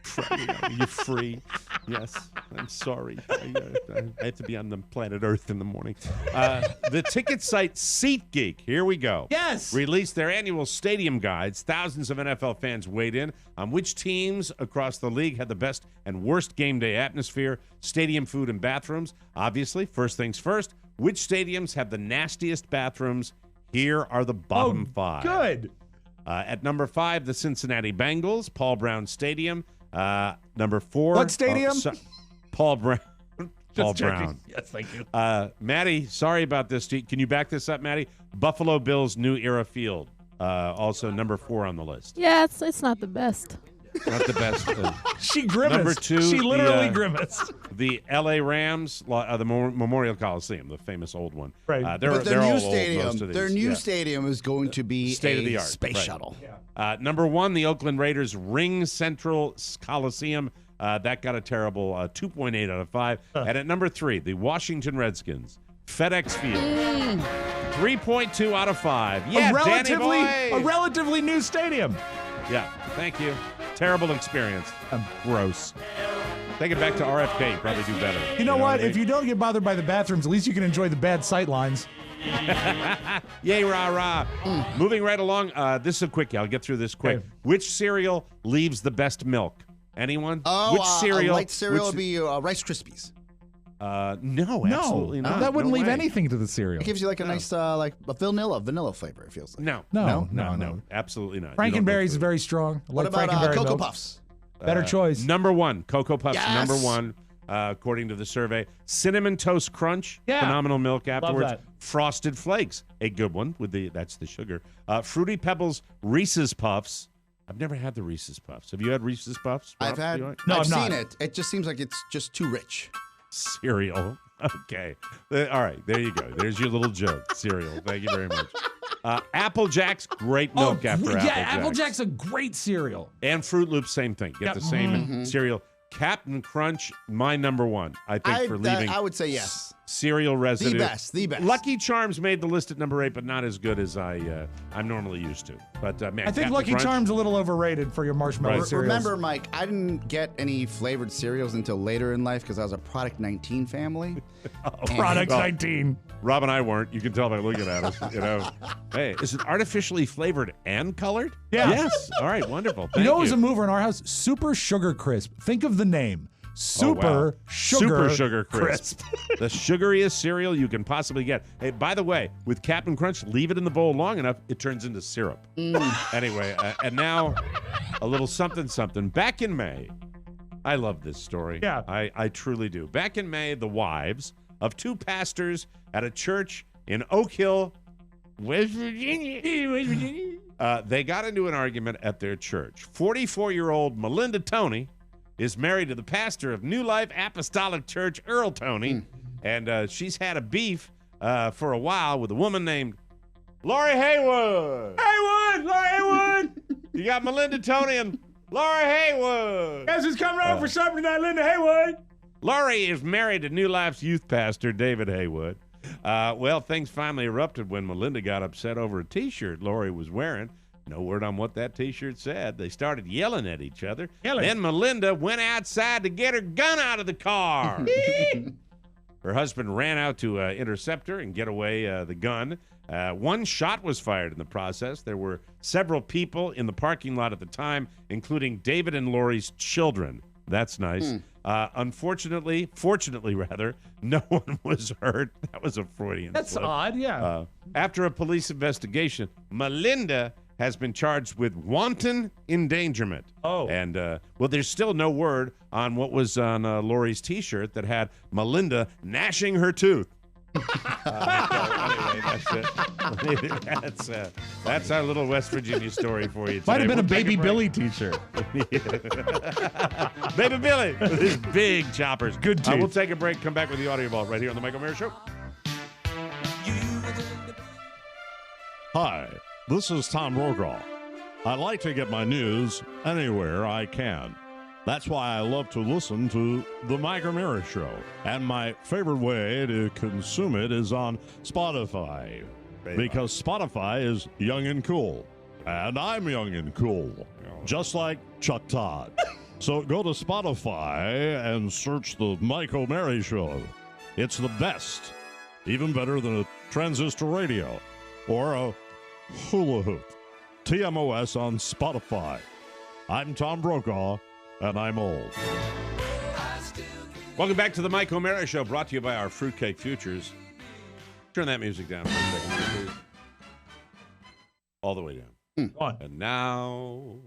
Friday night. You're free. Yes. I'm sorry. I have to be on the planet Earth in the morning. The ticket site SeatGeek, here we go. Yes. Released their annual stadium guides. Thousands of NFL fans weighed in on which teams across the league had the best and worst game day atmosphere, stadium food, and bathrooms. Obviously, first things first, which stadiums have the nastiest bathrooms? Here are the bottom 5. Good. At number 5, the Cincinnati Bengals, Paul Brown Stadium. Number 4. What stadium? Paul Brown. Paul Just joking. Brown. Yes, thank you. Maddie, sorry about this. Can you back this up, Maddie? Buffalo Bills New Era Field. Also number 4 on the list. Yeah, it's not the best. Not the best. She grimaced. Number 2. She literally grimaced. The L.A. Rams, the Memorial Coliseum, the famous old one. Right. They're their all new stadium, old, most of these. their new stadium is going to be State of the a art. space Right. shuttle. Yeah. Number 1, the Oakland Raiders Ring Central Coliseum. That got a terrible 2.8 out of 5. And at number 3, the Washington Redskins FedEx Field. 3.2 out of 5. Yeah, Danny boy. A relatively new stadium. Yeah, thank you. Terrible experience. Gross. Take it back to RFK. You probably do better. You know what? I mean? If you don't get bothered by the bathrooms, at least you can enjoy the bad sight lines. Yay, rah, rah. Moving right along. This is a quickie. I'll get through this quick. Okay. Which cereal leaves the best milk? Anyone? Oh, Which cereal? a light cereal would be Rice Krispies. No, absolutely not. That wouldn't No leave way. anything to the cereal. It gives you like a nice, like a vanilla flavor. It feels like. No, absolutely not. You don't go Frankenberry is for it. very strong. I What like about Frankenberry Cocoa milk. Puffs? Better choice. Number 1, Cocoa Puffs. Yes! Number 1, according to the survey. Cinnamon Toast Crunch. Yeah. Phenomenal milk afterwards. that. Frosted Flakes, a good one with that's the sugar. Fruity Pebbles, Reese's Puffs. I've never had the Reese's Puffs. Have you had Reese's Puffs? I've Rob? had. You like- No, I've I've not. seen it. It just seems like it's just too rich. Cereal. Okay. All right. There you go. There's your little joke. Cereal. Thank you very much. Apple Jacks, great milk after Apple Jacks. Apple Jack's a great cereal. And Fruit Loops, same thing. Get Yep. the same cereal. Captain Crunch, my number 1. I think for leaving. I would say yes. Cereal residue. The best. Lucky Charms made the list at number 8, but not as good as I'm normally used to. But man, I think Captain Lucky Crunch, Charms a little overrated for your marshmallow Right. cereals. Remember, Mike, I didn't get any flavored cereals until later in life because I was a Product 19 family. Product Well, 19. Rob and I weren't. You can tell by looking at us. Hey, is it artificially flavored and colored? Yeah. Yes. All right. Wonderful. Thank You know what you. was a mover in our house? Super Sugar Crisp. Think of the name. Super Sugar Crisp. The sugariest cereal you can possibly get. Hey, by the way, with Captain Crunch, leave it in the bowl long enough, it turns into syrup. Anyway, and now a little something. Back in May, I love this story. Yeah. I truly do. Back in May, the wives of 2 pastors at a church in Oak Hill, West Virginia. They got into an argument at their church. 44-year-old Melinda Toney is married to the pastor of New Life Apostolic Church, Earl Toney, and she's had a beef for a while with a woman named Lori Haywood. Lori Haywood. You got Melinda Toney and Lori Haywood. Guess who's coming over for supper tonight, Linda Haywood? Lori is married to New Life's youth pastor, David Haywood. Well, things finally erupted when Melinda got upset over a T-shirt Lori was wearing. No word on what that T-shirt said. They started yelling at each other. Then Melinda went outside to get her gun out of the car. Her husband ran out to intercept her and get away the gun. One shot was fired in the process. There were several people in the parking lot at the time, including David and Lori's children. That's nice. Fortunately, no one was hurt. That was a Freudian That's slip. odd, yeah. After a police investigation, Melinda has been charged with wanton endangerment. Oh. And, well, there's still no word on what was on Lori's T-shirt that had Melinda gnashing her tooth. Anyway, that's it. That's our little West Virginia story for you today. Might have been We'll a take Baby break. Billy T-shirt. Baby Billy with his big choppers. Good teeth. We'll take a break, come back with the audio vault right here on the Michael Mayer Show. Hi, this is Tom Brokaw. I like to get my news anywhere I can. That's why I love to listen to The Michael Mayer Show. And my favorite way to consume it is on Spotify. Because Spotify is young and cool. And I'm young and cool. Just like Chuck Todd. So go to Spotify and search The Michael Mayer Show. It's the best. Even better than a transistor radio. Or a hula hoop. TMOS on Spotify. I'm Tom Brokaw. And I'm old. Welcome back to the Mike O'Mara Show, brought to you by our Fruitcake Futures. Turn that music down for a second, please. All the way down. And now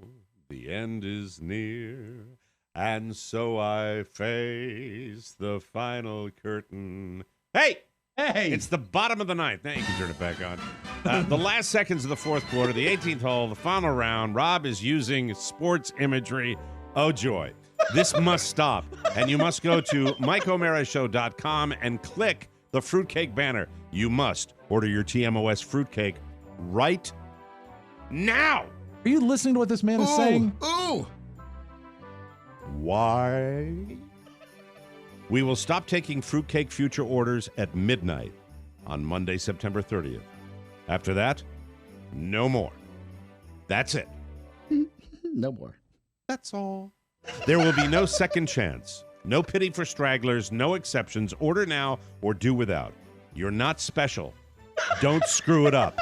the end is near, and so I face the final curtain. Hey! Hey! It's the bottom of the ninth. Now you can turn it back on. The last seconds of the fourth quarter, the 18th hole, the final round. Rob is using sports imagery. Oh, joy. This must stop. And you must go to MikeO'MaraShow.com and click the fruitcake banner. You must order your TMOS fruitcake right now. Are you listening to what this man is saying? Ooh! Why? We will stop taking fruitcake future orders at midnight on Monday, September 30th. After that, no more. That's it. No more. That's all. There will be no second chance. No pity for stragglers, no exceptions. Order now or do without. You're not special. Don't screw it up.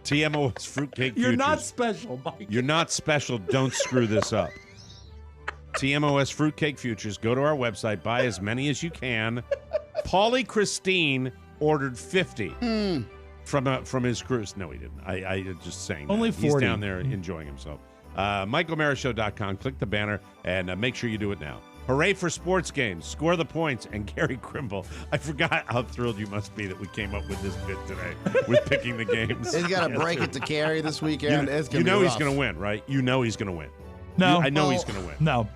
TMOS Fruitcake Futures. You're not special, Mike. You're not special. Don't screw this up. TMOS Fruitcake Futures. Go to our website. Buy as many as you can. Paulie Christine ordered 50 from his cruise. No, he didn't. I just saying. Only that. 40. He's down there enjoying himself. MikeO'MaraShow.com. Click the banner and make sure you do it now. Hooray for sports games. Score the points. And Gary Crimble. I forgot how thrilled you must be that we came up with this bit today with picking the games. He's got to break it to Gary this weekend. It's You gonna know be he's rough. going to win, right? You know he's going to win. No. I know Well, he's going to win. No.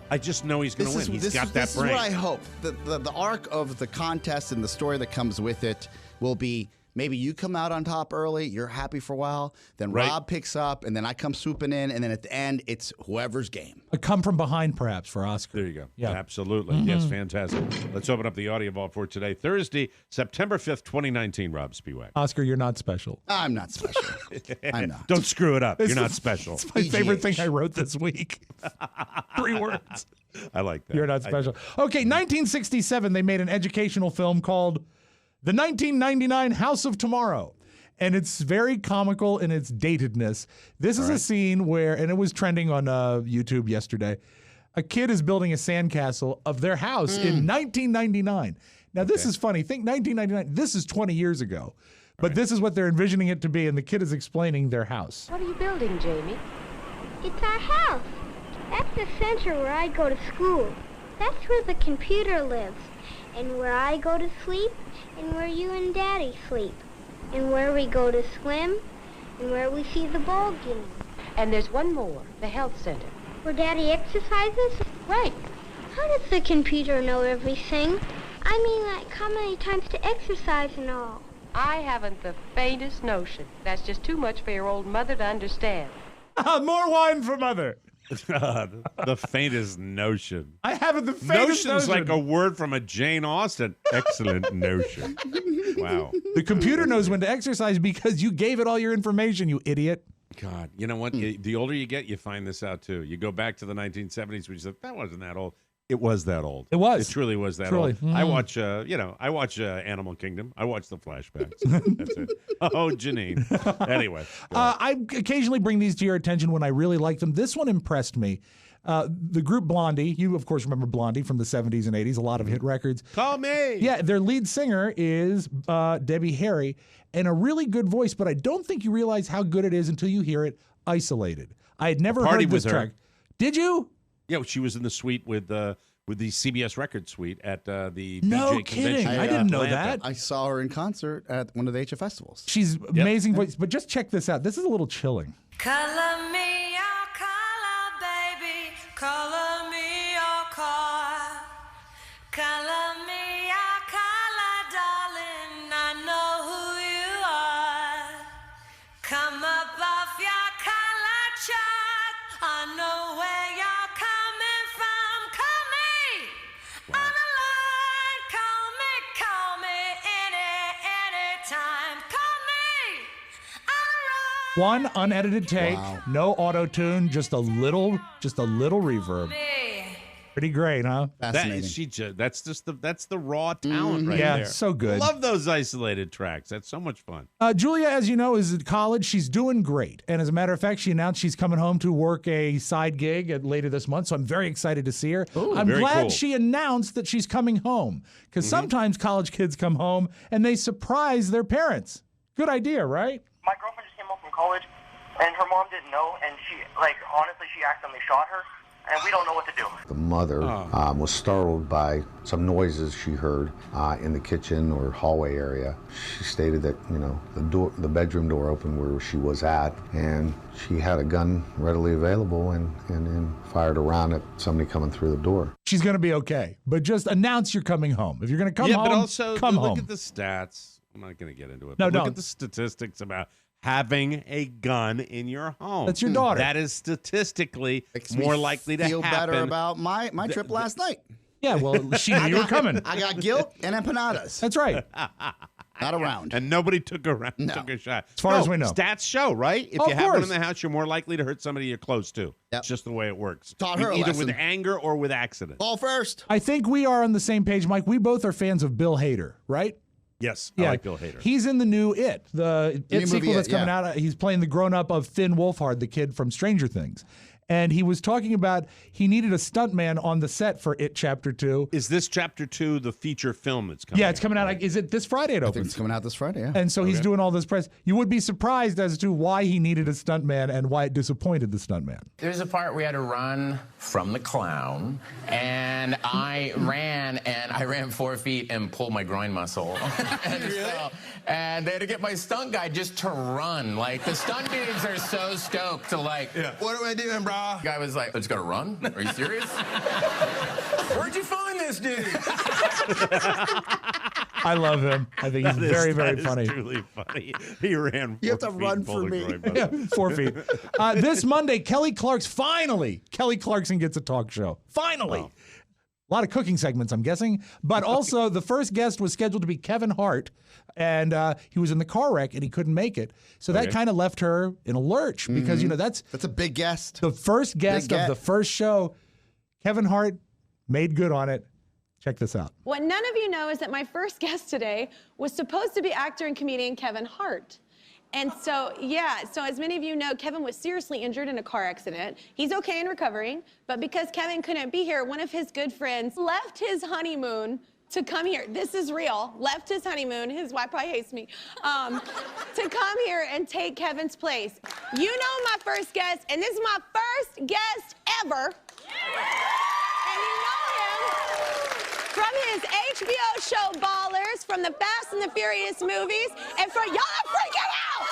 I just know he's going to win. He's got that this brain. is what I hope. The arc of the contest and the story that comes with it will be maybe you come out on top early, you're happy for a while, then Right. Rob picks up, and then I come swooping in, and then at the end, it's whoever's game. A come from behind, perhaps, for Oscar. There you go. Yeah. Absolutely. Yes, fantastic. Let's open up the audio vault for today, Thursday, September 5th, 2019, Rob Spiewak. Oscar, you're not special. I'm not special. I'm not. Don't screw it up. It's You're not the- special. It's my favorite thing I wrote this week. 3 words. I like that. You're not special. Okay, 1967, they made an educational film called The 1999 House of Tomorrow. And it's very comical in its datedness. This is a scene where, and it was trending on YouTube yesterday, a kid is building a sandcastle of their house in 1999. Now, this is funny. Think 1999. This is 20 years ago. But this is what they're envisioning it to be, and the kid is explaining their house. What are you building, Jamie? It's our house. That's the center where I go to school. That's where the computer lives. and where I go to sleep, and where you and Daddy sleep, and where we go to swim, and where we see the ball game. And there's one more, the health center. Where Daddy exercises? Right. How does the computer know everything? I mean, like, how many times to exercise and all? I haven't the faintest notion. That's just too much for your old mother to understand. More wine for Mother. The faintest notion. I haven't the faintest Notion's notion. like a word from a Jane Austen. Excellent notion. Wow. The computer knows when to exercise because you gave it all your information, you idiot. God, you know what? The older you get, you find this out too. You go back to the 1970s, which is like, that wasn't that old. It was that old. It was. It truly was that Truly. old. Mm. I watch Animal Kingdom. I watch the flashbacks. That's it. Oh, Janine. Anyway. I occasionally bring these to your attention when I really like them. This one impressed me. The group Blondie, you of course remember Blondie from the 70s and 80s, a lot of hit records. Call me. Yeah, their lead singer is Debbie Harry, and a really good voice, but I don't think you realize how good it is until you hear it isolated. I had never heard this track. Did you? Yeah, she was in the suite with the CBS Record suite at the No BJ kidding. Convention. I didn't know that. I saw her in concert at one of the HF festivals. She's amazing voice, but just check this out. This is a little chilling. Color me your color, baby. Color me your car. Color me your color, darling. I know who you are. Come up off your color chart. I know where you're coming from. Call me on the line. Call me anytime. Call me. One unedited take, no auto tune, just a little reverb. Pretty great, huh? Fascinating. That's the raw talent right Yeah, there. so good. Love those isolated tracks. That's so much fun. Julia, as you know, is at college. She's doing great. And as a matter of fact, she announced she's coming home to work a side gig later this month. So I'm very excited to see her. Ooh, I'm very glad cool. she announced that she's coming home. Because sometimes college kids come home and they surprise their parents. Good idea, right? My girlfriend just came home from college, and her mom didn't know, and she, honestly, she accidentally shot her, and we don't know what to do. The mother was startled by some noises she heard in the kitchen or hallway area. She stated that, the bedroom door opened where she was at, and she had a gun readily available and then fired around at somebody coming through the door. She's going to be okay. But just announce you're coming home. If you're going to come home, but also come look home. at the stats. I'm not going to get into it. No, but look don't. at the statistics about having a gun in your home. That's your daughter. That is statistically Makes more me likely to feel happen. better about my trip last night. Yeah, well, she knew you were coming. I got guilt and empanadas. That's right. Not around. And nobody took a shot. As far as we know. Stats show, right? If Oh, you of have one in course. the house, you're more likely to hurt somebody you're close to. It's just the way it works. Taught her a Either lesson. with anger or with accident. Ball first. I think we are on the same page, Mike. We both are fans of Bill Hader, right? Yes, Yeah, I like Bill Hader. He's in the new It, the new It movie sequel It, that's coming out. He's playing the grown-up of Finn Wolfhard, the kid from Stranger Things. And he was talking about he needed a stuntman on the set for It Chapter 2. Is this Chapter 2 the feature film that's coming Yeah, it's coming out. Is it this Friday it I opens? think it's coming out this Friday, yeah. And so he's doing all this press. You would be surprised as to why he needed a stuntman and why it disappointed the stuntman. There's a part we had to run from the clown, and I ran 4 feet and pulled my groin muscle. And they had to get my stunt guy just to run. Like, the stunt dudes are so stoked to what am I doing, bro? The guy was like, I just gotta run? Are you serious? Where'd you find this dude? I love him. I think he's very, very that funny. is truly funny. He ran 4 You have to feet run and pulled for a me. groin muscle. Yeah, 4 feet. This Monday, Kelly Clarkson gets a talk show. Finally. Oh. A lot of cooking segments, I'm guessing. But also, the first guest was scheduled to be Kevin Hart, and he was in the car wreck, and he couldn't make it. So that kind of left her in a lurch because, that's a big guest. The first guest of the first show. Kevin Hart made good on it. Check this out. What none of you know is that my first guest today was supposed to be actor and comedian Kevin Hart. And so as many of you know, Kevin was seriously injured in a car accident. He's okay and recovering, but because Kevin couldn't be here, one of his good friends left his honeymoon to come here. This is real. Left his honeymoon. His wife probably hates me. To come here and take Kevin's place. You know my first guest, and this is my first guest ever. And you know him from is HBO show Ballers from the Fast and the Furious movies. And for y'all are freaking out!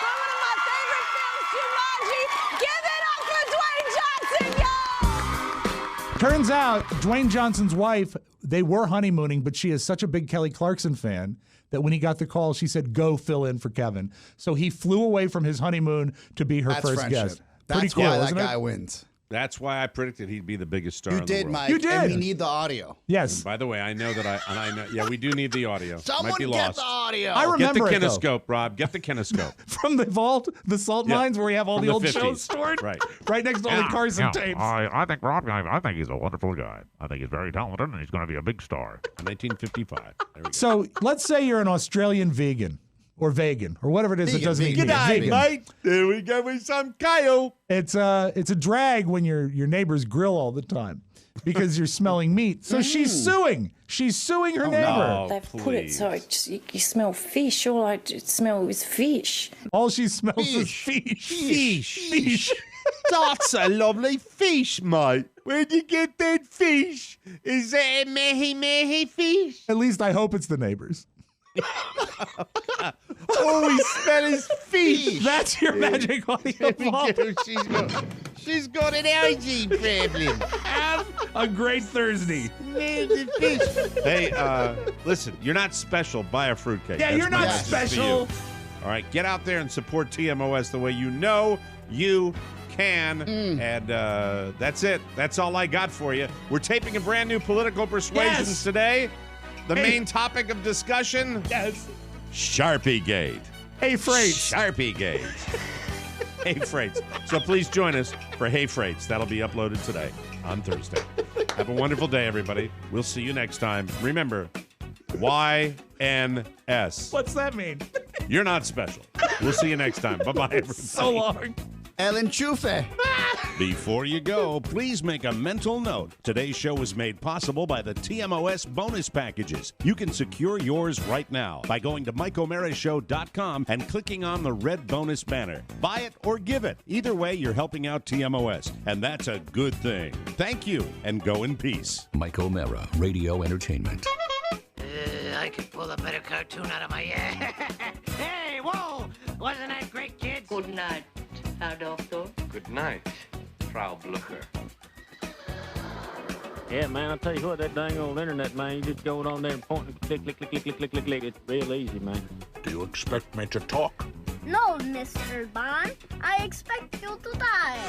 For one of my favorite films, Jumanji, give it up for Dwayne Johnson, y'all! Turns out, Dwayne Johnson's wife, they were honeymooning, but she is such a big Kelly Clarkson fan that when he got the call, she said, go fill in for Kevin. So he flew away from his honeymoon to be her first guest. Pretty That's cool, why that isn't guy it? wins. That's why I predicted he'd be the biggest star You in the did, world. Mike. You did. And we need the audio. Yes. And by the way, I know that I know. Yeah, we do need the audio. Someone Might be get lost. the audio. I remember Get it, the though. kinescope, Rob. Get the kinescope. From the vault, the salt Yeah. mines where we have all From the the old 50s. shows stored. Right. Right next to all the Carson tapes. I think Rob, I think he's a wonderful guy. I think he's very talented, and he's going to be a big star. 1955. There we go. So let's say you're an Australian vegan or vegan or whatever it is that doesn't eat meat. Vegan. mate. There we go with some kale. It's a drag when your neighbors grill all the time because you're smelling meat. So she's suing. She's suing her neighbor. no. They've put it so it just, you smell fish. All I smell is fish. All she smells is fish. Fish. That's a lovely fish, mate. Where'd you get that fish? Is that a mehi fish? At least I hope it's the neighbors. All we smell is fish. That's your magic audio vault. She's got an allergy problem. Have a great Thursday. Hey, listen, you're not special. Buy a fruitcake. Yeah, That's you're my not message to special. you. All right, get out there and support TMOS the way you know you can. And that's it. That's all I got for you. We're taping a brand new Political Persuasions Yes. today. The main topic of discussion? Yes. Sharpie Gate. Hey, Freights. Sharpie Gate. Hey Freights. So please join us for Hey Freights. That'll be uploaded today on Thursday. Have a wonderful day, everybody. We'll see you next time. Remember, YNS. What's that mean? You're not special. We'll see you next time. Bye-bye, everybody. So long. El Enchufe. Before you go, please make a mental note. Today's show was made possible by the TMOS bonus packages. You can secure yours right now by going to MikeO'MaraShow.com and clicking on the red bonus banner. Buy it or give it. Either way, you're helping out TMOS, and that's a good thing. Thank you, and go in peace. Mike O'Mara, Radio Entertainment. I could pull a better cartoon out of my ass. Hey, whoa! Wasn't that great, kids? Good night, Herr Doctor. Good night, Frau Blucher. Yeah, man, I'll tell you what, that dang old internet, man, you just go on there and point and click, click, click, click, click, click, click, click. It's real easy, man. Do you expect me to talk? No, Mr. Bond. I expect you to die.